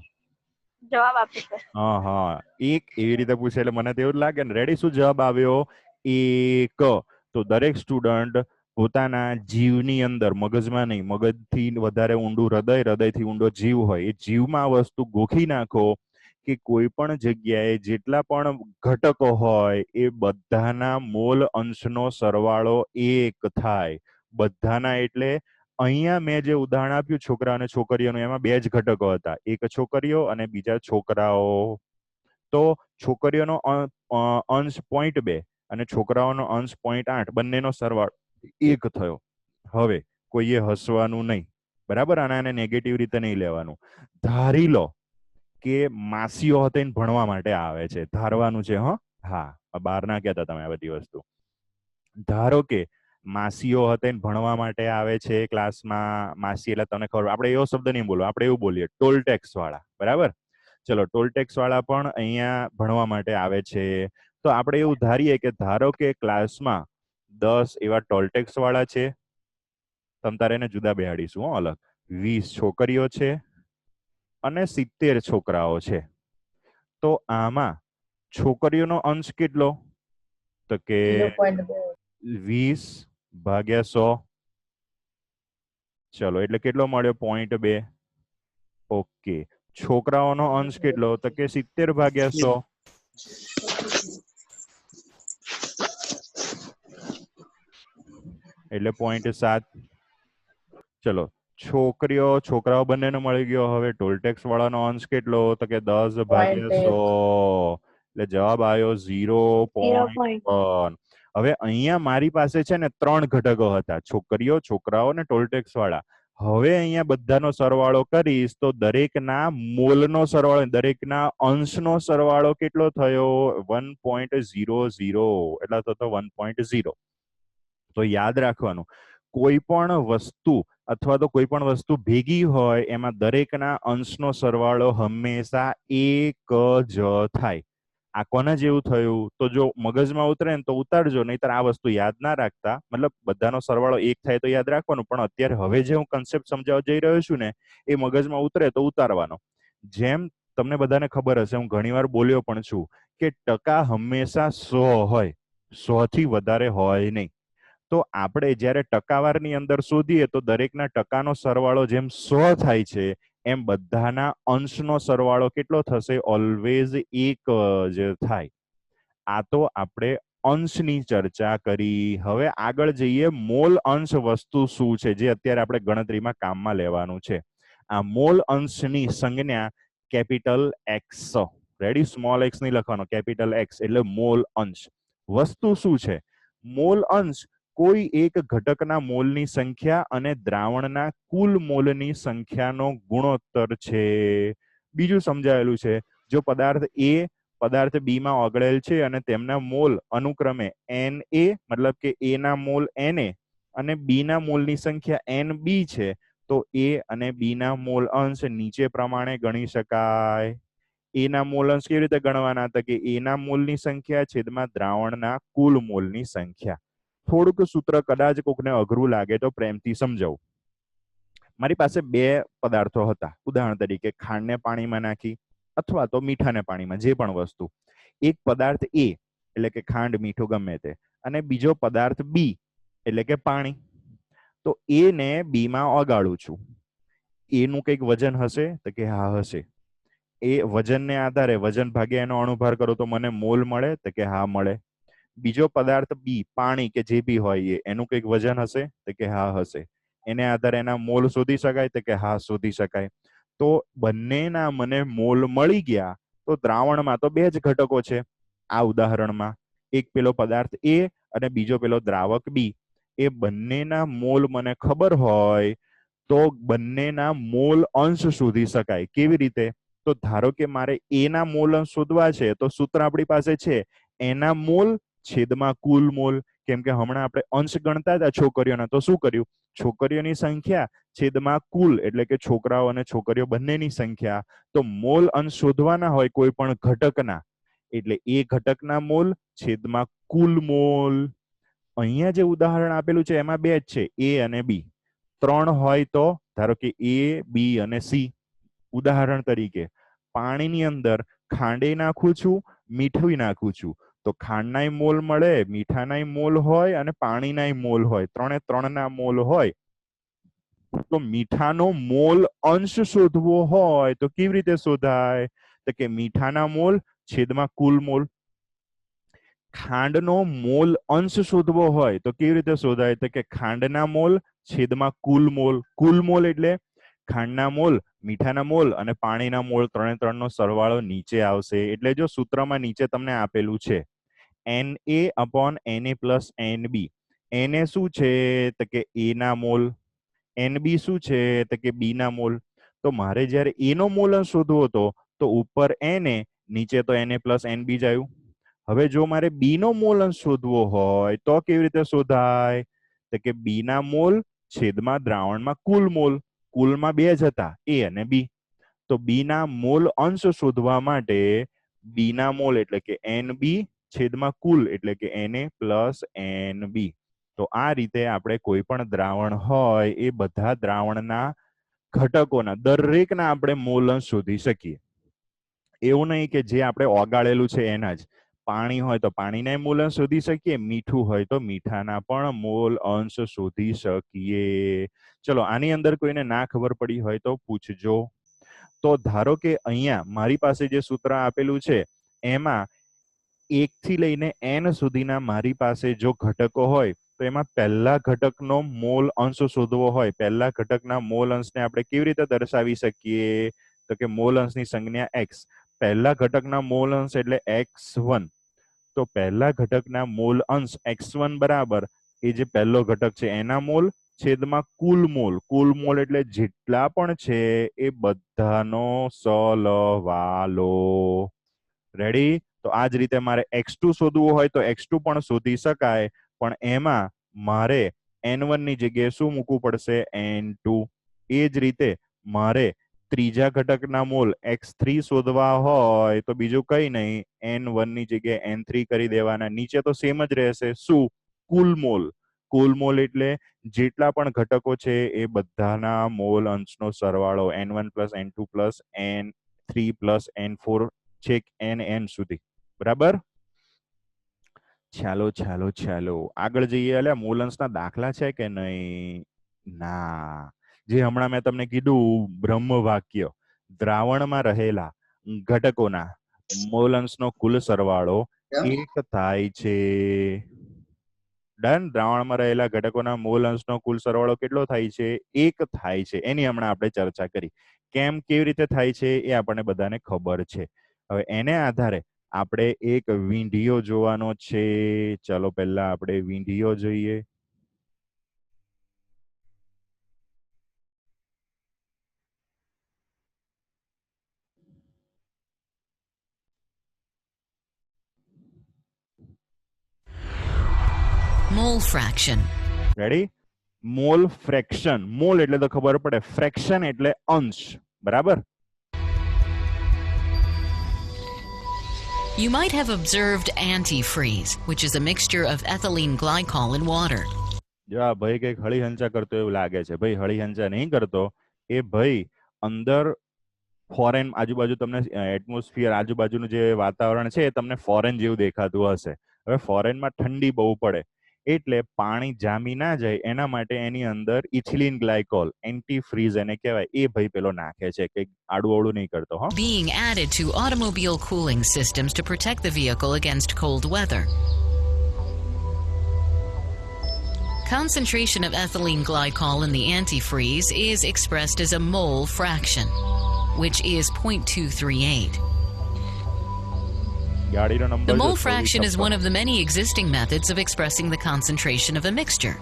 જવાબ આપો સર. હા, એક. એવી રીતે પૂછે એટલે મને તો એવું જ લાગે ને. રેડી? શું જવાબ આવ્યો? 1. તો દરેક સ્ટુડન્ટ પોતાના જીવની અંદર, મગજમાં નહીં, મગજથી વધારે ઊંડું હૃદય, હૃદયથી ઊંડો જીવ હોય, એ જીવમાં વસ્તુ ગોખી નાખો કે કોઈ પણ જગ્યાએ જેટલા પણ ઘટકો હોય એ બધાના મોલ અંશનો સરવાળો 1 થાય. બધાના એટલે અહીંયા મેં જે ઉદાહરણ આપ્યું છોકરા અને છોકરીઓનું, એમાં 2 જ ઘટકો હતા, એક છોકરીઓ અને બીજા છોકરાઓ. તો છોકરીઓનો અંશ 0.2 અને છોકરાઓનો અંશ 0.8, બંનેનો સરવાળો 1 થયો. હવે કોઈએ હસવાનું નહીં, બરાબર? આને નેગેટિવ રીતે નહીં લેવાનું. ધારી લો કે માસીઓ હતા ભણવા માટે આવે છે. ધારવાનું છે. હા, બહાર ના કહેતા તમે આ બધી વસ્તુ. ધારો કે માસીઓ હતા ભણવા માટે આવે છે ક્લાસમાં. માસી એટલે તમને ખબર, આપણે એવો શબ્દ નહીં બોલો, આપણે એવું બોલીએ ટોલ ટેક્સ વાળા. બરાબર? ચલો, ટોલ ટેક્સ વાળા પણ અહીંયા ભણવા માટે આવે છે. તો આપણે એવું ધારીએ કે ધારો કે ક્લાસમાં 10 એવા ટોલ ટેક્સ વાળા છે. તમ તારે એને જુદા બેહાડીશું, અલગ. 20 છોકરીઓ છે અને 70 છોકરાઓ છે. તો આમાં છોકરીઓનો અંશ કેટલો? તો કે 20 ભાગ્યા 100. ચલો એટલે કેટલો મળ્યો? 0.2. ઓકે. છોકરાઓનો અંશ કેટલો? તો કે 70 ભાગ્યા 100. એટલે 0.7. ચલો છોકરાઓ બંનેને મળી ગયો. હવે ટોલ ટેક્સ વાળાનો અંશ કેટલો? તો કે 10 ભાગ્યા 100. એટલે જવાબ આવ્યો 0.1. હવે અહીંયા મારી પાસે છે ને 3 ઘટકો હતા, છોકરીઓ, છોકરાઓ ને ટોલ ટેક્સ વાળા. હવે અહીંયા બધાનો સરવાળો કરીશ તો દરેકના મોલનો સરવાળો, દરેકના અંશનો સરવાળો કેટલો થયો? 1.00. એટલે થતો 1.0. તો યાદ રાખવાનું, કોઈ પણ વસ્તુ અથવા તો કોઈ પણ વસ્તુ ભેગી હોય એમાં દરેકના અંશનો સરવાળો હંમેશા 1 જ થાય. આ કોના જેવું થયું? તો જો મગજમાં ઉતરે ને તો ઉતારજો, નહીતર આ વસ્તુ યાદ ના રાખતા. મતલબ બધાનો સરવાળો 1 થાય તો યાદ રાખવાનું, પણ અત્યારે હવે જે હું કન્સેપ્ટ સમજાવવા જઈ રહ્યો છું ને એ મગજમાં ઉતરે તો ઉતારવાનો. જેમ તમને બધાને ખબર હશે, હું ઘણીવાર બોલ્યો પણ છું કે ટકા હંમેશા 100 હોય, 100 થી વધારે હોય નહીં. તો આપણે જ્યારે ટકાવારની અંદર શોધીએ તો દરેકના ટકાનો સરવાળો જેમ 100 થાય છે એમ બધાના અંશનો સરવાળો કેટલો થશે? ઓલવેઝ 1 જ થાય. આ તો આપણે અંશની ચર્ચા કરી. હવે આગળ જઈએ, મોલ અંશ વસ્તુ શું છે જે અત્યારે આપણે ગણતરીમાં કામમાં લેવાનું છે. આ મોલ અંશની સંજ્ઞા capital x. Ready? Small x નહીં લખવાનો, કેપિટલ એક્સ એટલે મોલ અંશ. વસ્તુ શું છે? મોલ અંશ કોઈ એક ઘટકના મોલની સંખ્યા અને દ્રાવણના કુલ મોલની સંખ્યાનો ગુણોત્તર છે. બીજું સમજાયેલું છે, જો પદાર્થ એ પદાર્થ બી માં ઓગળેલ છે અને તેમના મોલ અનુક્રમે Na, મતલબ કે એ ના મોલ Na અને બી ના મોલની સંખ્યા Nb છે, તો એ અને બી ના મોલ અંશ નીચે પ્રમાણે ગણી શકાય. એ ના મોલ અંશ કેવી રીતે ગણવાના હતા? કે એ ના મોલની સંખ્યા છેદમાં દ્રાવણના કુલ મોલની સંખ્યા. થોડુંક સૂત્ર કદાચ કોકને અઘરું લાગે તો પ્રેમથી સમજાવું. મારી પાસે 2 પદાર્થો હતા, ઉદાહરણ તરીકે ખાંડને પાણીમાં નાખી અથવા તો મીઠાને પાણીમાં, જે પણ વસ્તુ. એક પદાર્થ એ એટલે કે ખાંડ, મીઠું ગમે તે, અને બીજો પદાર્થ બી એટલે કે પાણી. તો એ ને બી માં ઓગાળું છું. એનું કંઈક વજન હશે? તો કે હા હશે. એ વજનને આધારે વજન ભાગ્યા એનો અણુભાર કરો તો મને મોલ મળે? તો કે હા મળે. બીજો પદાર્થ બી, પાણી કે જે બી હોય એ, એનું કંઈક વજન હશે? તો કે હા હશે. એને આધારે એના મોલ શોધી શકાય? તો કે હા શોધી શકાય. તો બંનેના મને મોલ મળી ગયા. તો દ્રાવણમાં તો 2 જ ઘટકો છે આ ઉદાહરણમાં, એક પેલો પદાર્થ એ અને બીજો પેલો દ્રાવક બી. એ બંનેના મોલ મને ખબર હોય તો બંનેના મોલ અંશ શોધી શકાય. કેવી રીતે? તો ધારો કે મારે એના મોલ અંશ શોધવા છે તો સૂત્ર આપણી પાસે છે એના મોલ છેદમાં કુલ મોલ. કેમ કે હમણાં આપણે અંશ ગણતા હતા છોકરીઓના, તો શું કર્યું? છોકરીઓની સંખ્યા છેદમાં કુલ એટલે કે છોકરાઓ અને છોકરીઓ બંનેની સંખ્યા. તો મોલ અંશ શોધવાના હોય કોઈ પણ ઘટકના, એટલે એ ઘટકના મોલ છેદમાં કુલ મોલ. અહીંયા જે ઉદાહરણ આપેલું છે એમાં 2 જ છે, એ અને બી. 3 હોય તો ધારો કે એ, બી અને સી. ઉદાહરણ તરીકે પાણીની અંદર ખાંડે નાખું છું, મીઠું નાખું છું, તો ખાંડનાય મોલ મળે, મીઠાનાય મોલ હોય અને પાણીનાય મોલ હોય. 3 ના મોલ હોય. તો મીઠાનો મોલ અંશ શોધવો હોય તો કેવી રીતે શોધાય? તો કે મીઠાના મોલ છેદમાં કુલ મોલ. ખાંડનો મોલ અંશ શોધવો હોય તો કેવી રીતે શોધાય? તો કે ખાંડના મોલ છેદમાં કુલ મોલ. કુલ મોલ એટલે ખાંડના મોલ, મીઠાના મોલ અને પાણીના મોલ, 3 નો સરવાળો નીચે આવશે. એટલે જો સૂત્રમાં નીચે તમને આપેલું છે Na/Na+Nb. Na શું છે? તો કે એ ના મોલ. Nb શું છે? તો કે બી ના મોલ. તો મારે જ્યારે એ નો મોલ અંશ શોધવો હતો તો ઉપર Na, નીચે તો Na+Nb જ આવ્યું. હવે જો મારે બી નો મોલ અંશ શોધવો હોય તો કેવી રીતે શોધાય? તો કે બી ના મોલ છેદમાં દ્રાવણમાં કુલ મોલ. કુલમાં 2 જ હતા, એ અને બી. તો બી ના મોલ અંશ શોધવા માટે બી ના મોલ એટલે કે Nb છેદમાં કુલ એટલે કે Na+Nb. તો આ રીતે આપણે કોઈ પણ દ્રાવણ હોય એ બધા દ્રાવણના ઘટકોના દરેકના આપણે મોલ અંશ શોધી શકીએ. એવું નહીં કે જે આપણે ઓગાળેલું છે એના જ. પાણી હોય તો પાણીના મોલ અંશ શોધી શકીએ, મીઠું હોય તો મીઠાના પણ મોલ અંશ શોધી શકીએ. ચલો, આની અંદર કોઈને ના ખબર પડી હોય તો પૂછજો. તો ધારો કે અહીંયા મારી પાસે જે સૂત્ર આપેલું છે એમાં 1 થી લઈને n સુધીના મારી પાસે જો ઘટકો હોય તો એમાં પહેલા ઘટકનો મોલ અંશ શોધવો હોય. પહેલા ઘટકના મોલ અંશને આપણે કેવી રીતે દર્શાવી શકીએ? તો કે મોલ અંશની સંજ્ઞા x. પહેલા ઘટકના મોલ અંશ એટલે x1. તો પહેલા ઘટકના મોલ અંશ x1 બરાબર એ જે પહેલો ઘટક છે એના મોલ છેદમાં કુલ મોલ. કુલ મોલ એટલે જેટલા પણ છે એ બધાનો સરવાળો. રેડી? તો આ જ રીતે મારે x2 શોધવું હોય તો x2 પણ શોધી શકાય, પણ એમાં મારે n1 ની જગ્યાએ શું મૂકવું પડશે? n2. એ જ રીતે મારે ત્રીજા ઘટકના મોલ x3 શોધવા હોય તો બીજું કઈ નહીં, n1 ની જગ્યાએ n3 કરી દેવાના. નીચે તો સેમ જ રહેશે. શું? કુલ મોલ. કુલ મોલ એટલે જેટલા પણ ઘટકો છે એ બધાના મોલ અંશનો સરવાળો. n1 + n2 + n3 + n4 છેક n સુધી. બરાબર? ચાલો ચાલો ચાલો આગળ જઈએ. અલ્યા મોલ અંશના દાખલા છે કે નહીં? ના. જે હમણાં મેં તમને કીધું બ્રહ્મ વાક્ય, દ્રાવણમાં રહેલા ઘટકોના મોલ અંશનો કુલ સરવાળો 1 થાય છે. ડન? દ્રાવણમાં રહેલા ઘટકોના મોલ અંશનો કુલ સરવાળો કેટલો થાય છે? 1 થાય છે. એની હમણાં આપણે ચર્ચા કરી. કેમ, કેવી રીતે થાય છે એ આપણને બધાને ખબર છે. હવે એને આધારે આપણે એક વિડિયો જોવાનો છે. ચાલો પહેલા આપણે વિડિયો જોઈએ. Mole fraction. Ready? Mall fraction. Mall એટલે તો ખબર પડે, ફ્રેક્શન એટલે અંશ. બરાબર? You might have observed antifreeze, which is a mixture of ethylene glycol and water. જો આ ભાઈ કઈક હળી હંચા કરતો એવું લાગે છે. ભાઈ હળી હંચા નહીં કરતો. એ ભાઈ અંદર ફોરેન આજુબાજુ તમને એટમોસ્ફિયર આજુબાજુનું જે વાતાવરણ છે એ તમને ફોરેન જેવું દેખાતું હશે. હવે ફોરેનમાં ઠંડી બહુ પડે એટલે પાણી જામી ના જાય એના માટે એની અંદર ઇથિલિન ગ્લાયકોલ એન્ટી ફ્રીઝ એને કહેવાય એ ભાઈ પેલો નાખે છે. કે આડું અવળું નહીં કરતો. હા, Being added to automobile cooling systems to protect the vehicle against cold weather. Concentration of ethylene glycol in the antifreeze is expressed as a mole fraction, which is 0.238. ગાડીનો નંબર The જો mole fraction is 2456. one of the many existing methods of expressing the concentration of a mixture.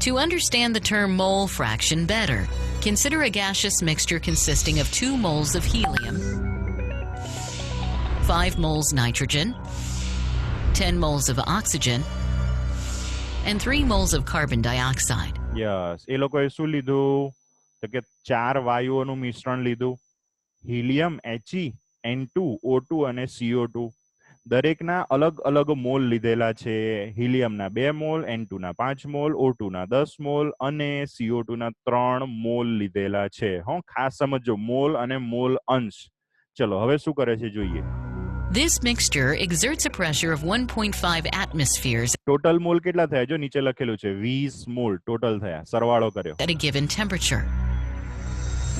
To understand the term mole fraction better, consider a gaseous mixture consisting of 2 moles of helium, 5 moles nitrogen, 10 moles of oxygen, and 3 moles of carbon dioxide. Yes, એ લોકોએ શું લીધું? તો કે 4 વાયુઓનું મિશ્રણ લીધું. Helium He, N2, O2 અને CO2. દરેકના અલગ અલગ મોલ લીધેલા છે. હિલિયમના 2 મોલ, N2 ના 5 મોલ, O2 ના 10 મોલ અને CO2 ના 3 મોલ લીધેલા છે. હો, ખાસ સમજો મોલ અને મોલ અંશ. ચલો હવે શું કરે છે જોઈએ. This mixture exerts a pressure of 1.5 atmospheres total mall કેટલા થયા? જો નીચે લખેલું છે 20 મોલ ટોટલ થયા. સરવાળો કર્યો. at a given temperature.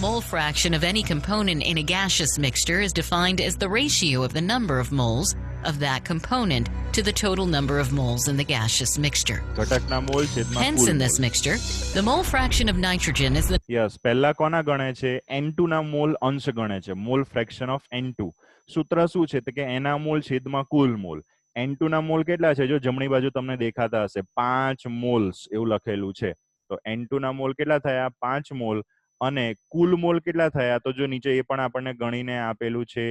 Mole fraction of any component in a gaseous mixture is defined as the ratio of the number of moles of that component to the total number of moles in the gaseous mixture. ઘટકના mall છેદમાં Hence, cool in this mall. mixture, the mole fraction of nitrogen is the yes, પહેલા કોના ગણે છે? N2 ના mall અંશ ગણે છે. Mall fraction of N2. સૂત્ર શું છે? તો કે એના મોલ છેદમાં કુલ મોલ. N2 ના મોલ કેટલા છે? જો જમણી બાજુ તમને દેખાતા હશે 5 મોલ્સ એવું લખેલું છે. તો N2 ના મોલ કેટલા થયા? 5 મોલ. અને કુલ મોલ કેટલા થયા? તો જો નીચે એ પણ આપણને ગણીને આપેલું છે.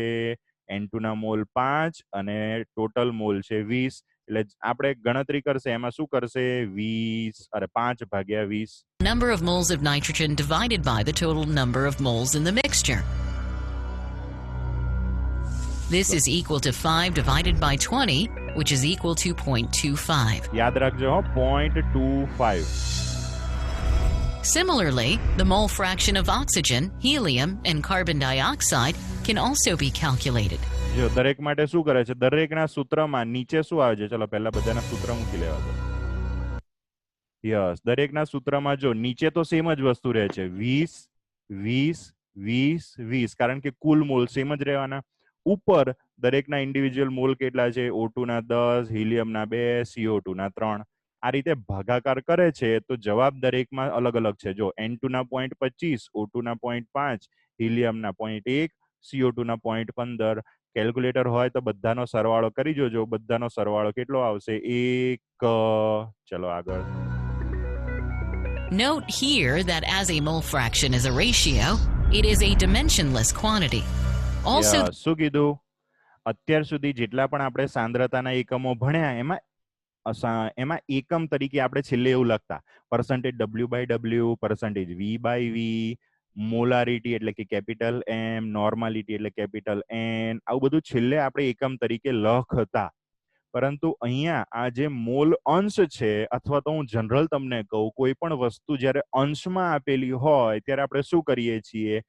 N2 ના મોલ 5 અને ટોટલ મોલ છે 20. એટલે આપણે ગણતરી કરશે એમાં શું કરશે? 5/20. number of moles of nitrogen divided by the total number of moles in the mixture. This is equal to 5 divided by 20, which is equal to 0.25. યાદ રાખજો હો, 0.25. Similarly, the mole fraction of oxygen, helium, and carbon dioxide can also be calculated. જો દરેક માટે શું કરે છે, દરેકના સૂત્રમાં નીચે શું આવે છે, ચલો પહેલા બધાના સૂત્ર મૂકી લેવા દો. યસ, દરેકના સૂત્રમાં જો નીચે તો સેમ જ વસ્તુ રહે છે, 20 20 20 20, કારણ કે કુલ મોલ સેમ જ રહેવાના. ઉપર દરેકના ઇન્ડિવિજ્યુઅલ મોલ કેટલા છે, O2 ના 10, હિલિયમના 2, CO2 ના 3. આ રીતે ભાગાકાર કરે છે તો જવાબ દરેકમાં અલગ અલગ છે. જો N2 ના 0.25, O2 ના 0.5, હિલિયમના 0.1, CO2 ના 0.15. કેલ્ક્યુલેટર હોય તો બધાનો સરવાળો કરી જોજો. બધાનો સરવાળો કેટલો આવશે? 1. ચલો આગળ. Note here that as a mole fraction is a ratio, it is a dimensionless quantity. Also, yes, શું કીધું? અત્યાર સુધી જેટલા પણ આપણે સાંદ્રતાના એકમો ભણ્યા એમાં એકમ તરીકે આપણે છેલ્લે એવું લખતા percentage W/W, percentage V/V, molarity એટલે કે કેપિટલ M, નોર્માલિટી એટલે કેપિટલ N. આવું બધું છેલ્લે આપણે એકમ તરીકે લખતા. પરંતુ અહીંયા આ જે મોલ અંશ છે, અથવા તો હું જનરલ તમને કહું, કોઈ પણ વસ્તુ જ્યારે અંશમાં આપેલી હોય ત્યારે આપણે શું કરીએ છીએ?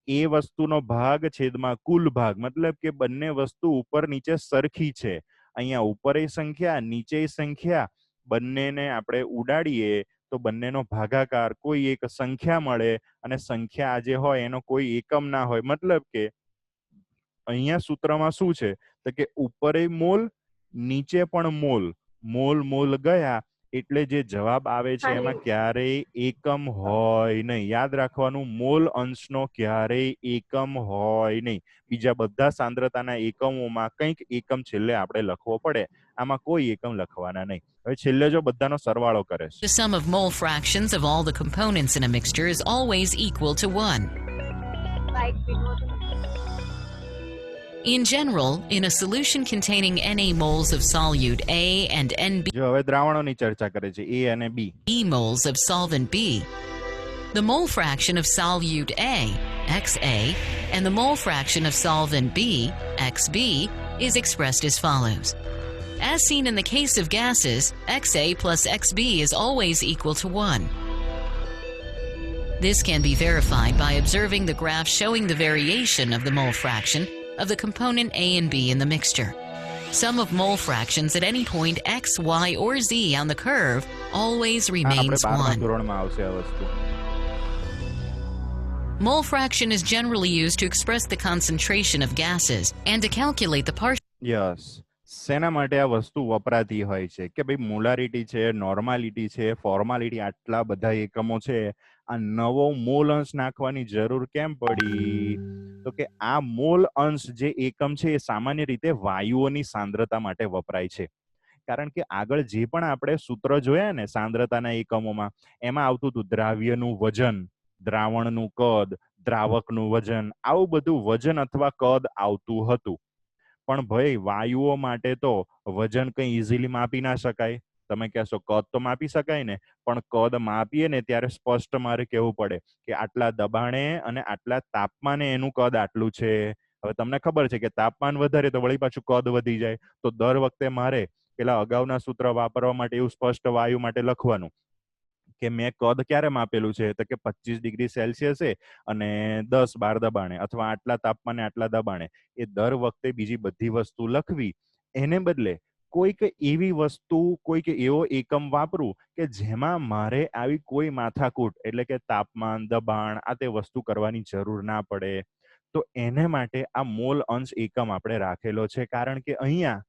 એ વસ્તુનો ભાગ છેદમાં કુલ ભાગ, મતલબ કે બંને વસ્તુ ઉપર નીચે સરખી છે. અહીંયા ઉપરે સંખ્યા, નીચે સંખ્યા, બંનેને આપણે ઉડાડીએ તો બંનેનો ભાગાકાર કોઈ એક સંખ્યા મળે, અને સંખ્યા આ જે હોય એનો કોઈ એકમ ના હોય. મતલબ કે અહીંયા સૂત્રમાં શું છે તો કે ઉપરે મોલ, નીચે પણ મોલ, મોલ મોલ ગયા એટલે જે જવાબ આવે છે એમાં ક્યારેય એકમ હોય નહીં. યાદ રાખવાનું, મોલ અંશનો ક્યારેય એકમ હોય નહીં. બીજા બધા સાંદ્રતાના એકમોમાં કંઈક એકમ છેલ્લે આપણે લખવો પડે, આમાં કોઈ એકમ લખવાના નહીં. હવે છેલ્લે જો બધાનો સરવાળો કરે છે, the sum of mole fractions of all the components in a mixture is always equal to 1. In general, in a solution containing Na moles of solute A and Nb જો હવે દ્રાવણોની ચર્ચા કરે છે, A અને B. moles of solvent B, the mole fraction of solute A, XA, and the mole fraction of solvent B, XB, is expressed as follows. As seen in the case of gases, XA plus XB is always equal to 1. This can be verified by observing the graph showing the variation of the mole fraction of the component A and B in the mixture. Sum of mole fractions at any point X, Y, or Z on the curve always આ આપણે remains 12મા 1. ધોરણમાં આવશે આ વસ્તુ. Mole fraction is generally used to express the concentration of gases and to calculate the partial yes, શેના માટે આ વસ્તુ વપરાતી હોય છે કે ભાઈ મોલારિટી છે, નોર્માલિટી છે, ફોર્માલિટી, આટલા બધા એકમો છે, આ નવો મોલ અંશ નાખવાની જરૂર કેમ પડી? તો કે આ મોલ અંશ જે એકમ છે એ સામાન્ય રીતે વાયુઓની સાંદ્રતા માટે વપરાય છે. કારણ કે આગળ જે પણ આપણે સૂત્ર જોયા ને સાંદ્રતાના એકમોમાં, એમાં આવતું હતું દ્રાવ્યનું વજન, દ્રાવણનું કદ, દ્રાવકનું વજન, આવું બધું વજન અથવા કદ આવતું હતું. પણ ભાઈ વાયુઓ માટે તો વજન કંઈ ઇઝીલી માપી ના શકાય. તમે કહેશો કદ તો માપી શકાય ને, પણ કદ માપીએ ને ત્યારે સ્પષ્ટ મારે કહેવું પડે કે આટલા દબાણે અને આટલા તાપમાને એનું કદ આટલું છે. હવે તમને ખબર છે કે તાપમાન વધારે તો વળી પાછું કદ વધી જાય, તો દર વખતે મારે પેલા અગાઉના સૂત્ર વાપરવા માટે એવું સ્પષ્ટ વાયુ માટે લખવાનું કે મેં કદ ક્યારે માપેલું છે તો કે 25 ડિગ્રી સેલ્સિયસે અને 10-12 દબાણે, અથવા આટલા તાપમાને આટલા દબાણે. એ દર વખતે બીજી બધી વસ્તુ લખવી, એને બદલે કોઈક એવી વસ્તુ, કોઈક એવો એકમ વાપરું કે જેમાં મારે આવી કોઈ માથાકૂટ એટલે કે તાપમાન, દબાણ, આ તે વસ્તુ કરવાની જરૂર ના પડે. તો એને માટે આ મોલ અંશ એકમ આપણે રાખેલો છે. કારણ કે અહીંયા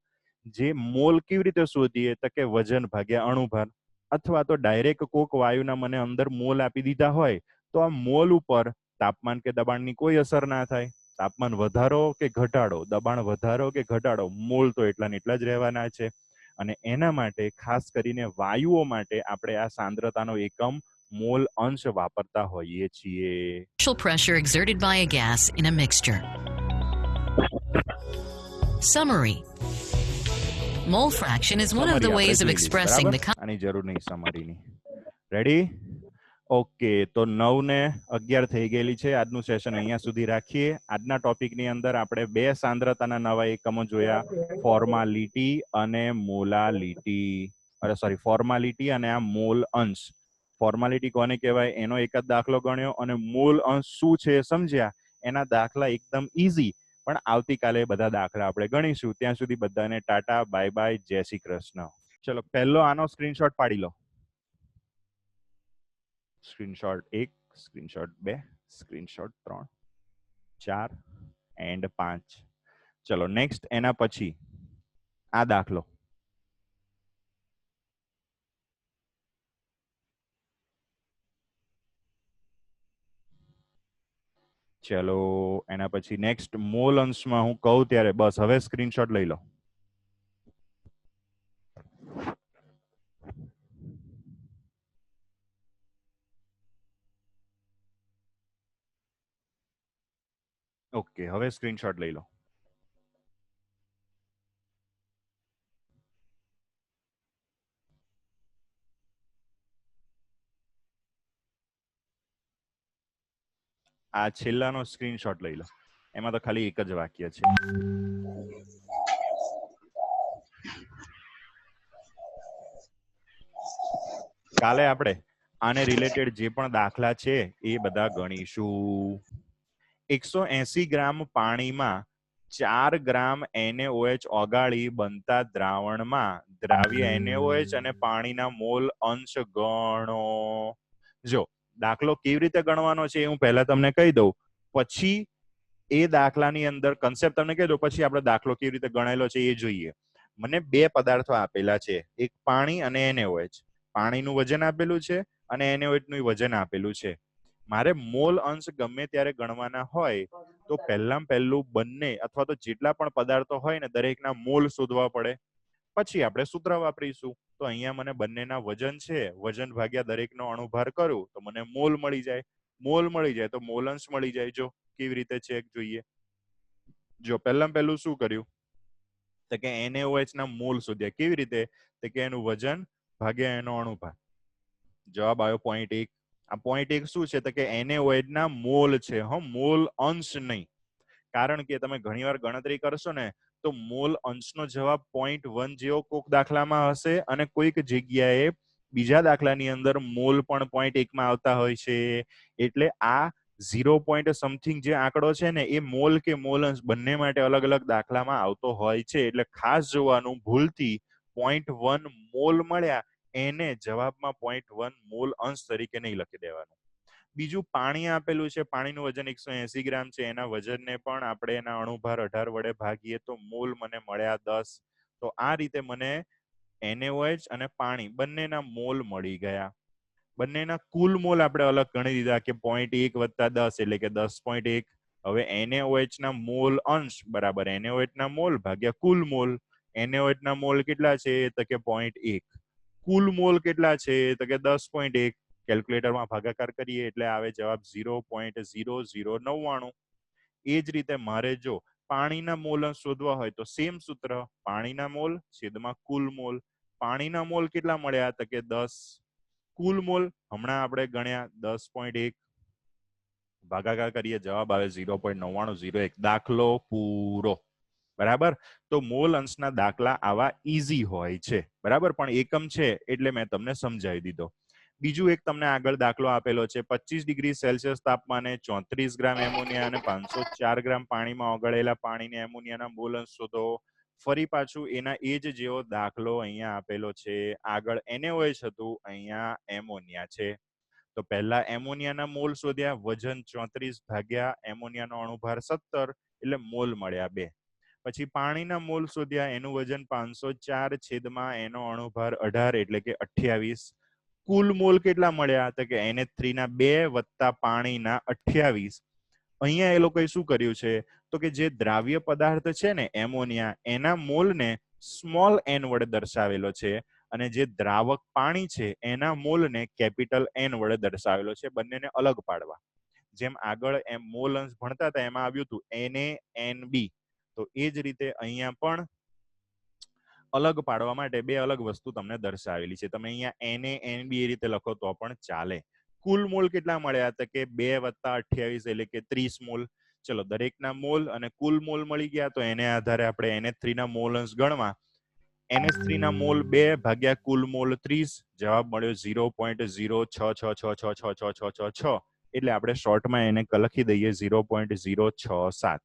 જે મોલ કેવી રીતે શોધીએ તો કે વજન ભાગ્યા અણુભાર, અથવા તો ડાયરેક્ટ કોક વાયુના મને અંદર મોલ આપી દીધા હોય તો આ મોલ ઉપર તાપમાન કે દબાણની કોઈ અસર ના થાય. તાપમાન વધારો કે ઘટાડો, દબાણ વધારો કે ઘટાડો, મોલ તો એટલા ને એટલા જ રહેવાના છે. અને એના માટે ખાસ કરીને વાયુઓ માટે આપણે આ સાંદ્રતાનો એકમ મોલ અંશ વાપરતા હોઈએ છીએ. pressure exerted by a gas in a mixture. Summary. Mole fraction is one of the ways of expressing the આની જરૂર નહીં સમરીની. રેડી? ઓકે, તો 9 ને 11 થઈ ગયેલી છે. આજનું સેશન અહીંયા સુધી રાખીએ. આજના ટોપિકની અંદર આપણે બે સાંદ્રતાના નવા એકમો જોયા, ફોર્માલિટી અને મોલાલિટી. અરે સોરી, ફોર્માલિટી અને આ મોલ અંશ. ફોર્માલિટી કોને કહેવાય એનો એક જ દાખલો ગણ્યો અને મૂલ અંશ શું છે સમજ્યા. એના દાખલા એકદમ ઈઝી, પણ આવતીકાલે બધા દાખલા આપણે ગણીશું. ત્યાં સુધી બધાને ટાટા, બાય બાય, જય શ્રી કૃષ્ણ. ચલો પહેલો આનો સ્ક્રીનશોટ પાડી લો. Screenshot 1, screenshot 2, screenshot 3, 4 and 5. ચલો નેક્સ્ટ એના પછી આ દાખલો. ચલો એના પછી નેક્સ્ટ મોલ અંશમાં હું કહું ત્યારે બસ હવે સ્ક્રીનશોટ લઈ લો. ઓકે, હવે સ્ક્રીનશોટ લઈ લો. આ છેલ્લાનો સ્ક્રીનશોટ લઈ લો. એમાં તો ખાલી એક જ વાક્ય છે. કાલે આપણે આને રિલેટેડ જે પણ દાખલા છે એ બધા ગણીશું. 180 ગ્રામ પાણીમાં 4 ગ્રામ NaOH ઓગાળી બનતા દ્રાવણમાં દ્રાવ્ય NaOH અને પાણીના મોલ અંશ ગણો. જો દાખલો કેવી રીતે ગણવાનો છે એ હું પહેલા તમને કહી દઉં, પછી એ દાખલાની અંદર કન્સેપ્ટ તમને કહી દઉં, પછી આપણે દાખલો કેવી રીતે ગણેલો છે એ જોઈએ. મને બે પદાર્થો આપેલા છે, એક પાણી અને NaOH. પાણીનું વજન આપેલું છે અને NaOH નું વજન આપેલું છે. મારે મોલ અંશ ગમે ત્યારે ગણવાના હોય તો પહેલું બંને અથવા તો જેટલા પણ પદાર્થો હોય ને દરેકના મોલ શોધવા પડે. પછી આપણે સૂત્ર વાપરીશું. તો અહીંયા મને બંનેના વજન છે, વજન ભાગ્યા દરેકનો અણુભાર કરું તો મને મોલ મળી જાય. મોલ મળી જાય તો મોલ અંશ મળી જાય. જો કેવી રીતે ચેક જોઈએ. જો પહેલું શું કર્યું તો કે NaOH ના મોલ શોધ્યા. કેવી રીતે? તો કે એનું વજન ભાગ્યા એનો અણુભાર. જવાબ આવ્યો 0.1. આ 0.1 શું છે તો કે NaOH ના મોલ છે, મોલ અંશ નહીં. કારણ કે તમે ઘણીવાર ગણતરી કરશો ને તો મોલ અંશનો જવાબ 0.1 જેવો કોઈક દાખલામાં હશે અને કોઈક જગ્યાએ બીજા દાખલાની અંદર મોલ પણ 0.1 માં આવતા હોય છે. એટલે આ 0. સમથિંગ જે આંકડો છે ને એ મોલ કે મોલ અંશ બંને માટે અલગ અલગ દાખલામાં આવતો હોય છે. એટલે ખાસ જોવાનું, ભૂલથી 0.1 મોલ મળ્યા એને જવાબમાં 0.1 મોલ અંશ તરીકે નહીં લખી દેવાનું. બીજું પાણી આપેલું છે, પાણીનું વજન 180 ગ્રામ છે. એના વજનને પણ આપણે એના અણુભાર 18 વડે ભાગીએ તો મોલ મને મળ્યા 10. તો આ રીતે મને NaOH અને પાણી બંનેના મોલ મળી ગયા. બંનેના કુલ મોલ આપણે અલગ ગણી દીધા કે 0.1 વત્તા 10 એટલે કે 10.1. હવે NaOH ના મોલ અંશ બરાબર NaOH ના મોલ ભાગ્યા કુલ મોલ. NaOH ના મોલ કેટલા છે તો કે 0.1. કુલ મોલ કેટલા છે તો કે 10.1. કેલ્ક્યુલેટરમાં ભાગાકાર કરીએ એટલે આવે જવાબ 0.0099. એ જ રીતે મારે જો પાણીના મોલ શોધવા હોય તો સેમ સૂત્ર, પાણીના મોલ છેદમાં કુલ મોલ. પાણીના મોલ કેટલા મળ્યા તો કે 10. કુલ મોલ હમણાં આપણે ગણ્યા 10.1. ભાગાકાર કરીએ જવાબ આવે 0.9901. દાખલો પૂરો. બરાબર. તો મોલ અંશના દાખલા આવા ઈઝી હોય છે. બરાબર, પણ એકમ છે એટલે મેં તમને સમજાવી દીધો. બીજું એક તમને આગળ દાખલો આપેલો છે. 25 ડિગ્રી સેલ્સિયસ તાપમાને 34 ગ્રામ એમોનિયા અને 504 ગ્રામ પાણીમાં ઓગાળેલા પાણીને એમોનિયાના મોલ અંશ શોધો. ફરી પાછું એના એ જ જેવો દાખલો અહીંયા આપેલો છે. આગળ NaOH હતું, અહીંયા એમોનિયા છે. તો પહેલા એમોનિયાના મોલ શોધ્યા, વજન 34 ભાગ્યા એમોનિયાનો અણુભાર 17 એટલે મોલ મળ્યા 2. પછી પાણીના મોલ શોધ્યા, એનું વજન 504 છેદમાં એનો અણુભાર 18 એટલે કે 28. કુલ મોલ કેટલા મળ્યા તો કે NH3 ના 2 વત્તા પાણીના 28. અહીંયા એ લોકોએ શું કર્યું છે તો કે જે દ્રાવ્ય પદાર્થ છે ને એમોનિયા, એના મોલને સ્મોલ n વડે દર્શાવેલો છે અને જે દ્રાવક પાણી છે એના મોલને કેપિટલ N વડે દર્શાવેલો છે. બંનેને અલગ પાડવા. જેમ આગળ એમ મોલ અંશ ભણતા હતા એમાં આવ્યું હતું NaNb. તો એ જ રીતે અહીંયા પણ અલગ પાડવા માટે બે અલગ વસ્તુ તમને દર્શાવેલી છે. તમે અહીંયા NaNb એ રીતે લખો તો પણ ચાલે. કુલ મોલ કેટલા મળ્યા તો કે 2 વત્તા 28 એટલે કે 30 મોલ. ચલો દરેકના મોલ અને કુલ મોલ મળી ગયા તો એને આધારે આપણે NH3 ના મોલ અંશ ગણવા. NH3 ના મોલ 2 ભાગ્યા કુલ મોલ 30, જવાબ મળ્યો 0.066666666, એટલે આપણે શોર્ટમાં એને લખી દઈએ 0.067.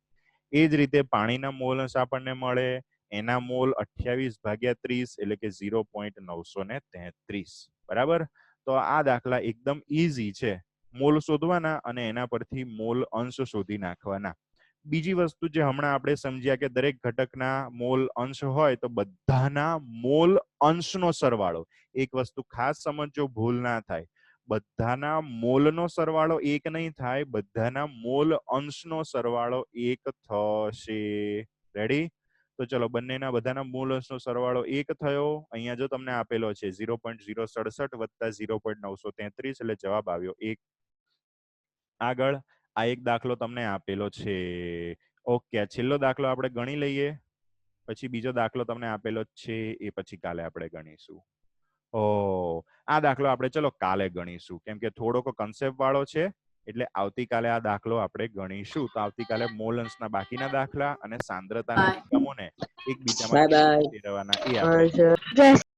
એ જ રીતે પાણીના મોલ્સ આપણને મળે, એના મોલ 28 ભાગ્યા 30 એટલે કે 0.933. બરાબર. તો આ દાખલા એકદમ ઈઝી છે, મોલ શોધવાના અને એના પરથી મોલ અંશ શોધી નાખવાના. બીજી વસ્તુ જે હમણાં આપણે સમજ્યા કે દરેક ઘટકના મોલ અંશ હોય તો બધાના મોલ અંશનો સરવાળો, એક વસ્તુ ખાસ સમજજો, ભૂલ ના થાય, બધાના મોલનો સરવાળો એક નહીં થાય, બધાના મોલ અંશનો સરવાળો એક થશે. રેડી? તો ચલો, બંનેના બધાના મોલ અંશનો સરવાળો એક થયો. અહીંયા જો તમને આપેલો છે 0.067 વત્તા 0.933, એટલે જવાબ આવ્યો 1. આગળ આ એક દાખલો તમને આપેલો છે. ઓકે, આ છેલ્લો દાખલો આપણે ગણી લઈએ, પછી બીજો દાખલો તમને આપેલો છે એ પછી કાલે આપણે ગણીશું. આ દાખલો આપણે ચલો કાલે ગણીશું, કેમ કે થોડોક કન્સેપ્ટ વાળો છે, એટલે આવતીકાલે આ દાખલો આપણે ગણીશું. તો આવતીકાલે મોલ અંશના બાકીના દાખલા અને સાંદ્રતાના એકમોને એકબીજામાં ફેરવવાના એ આપણે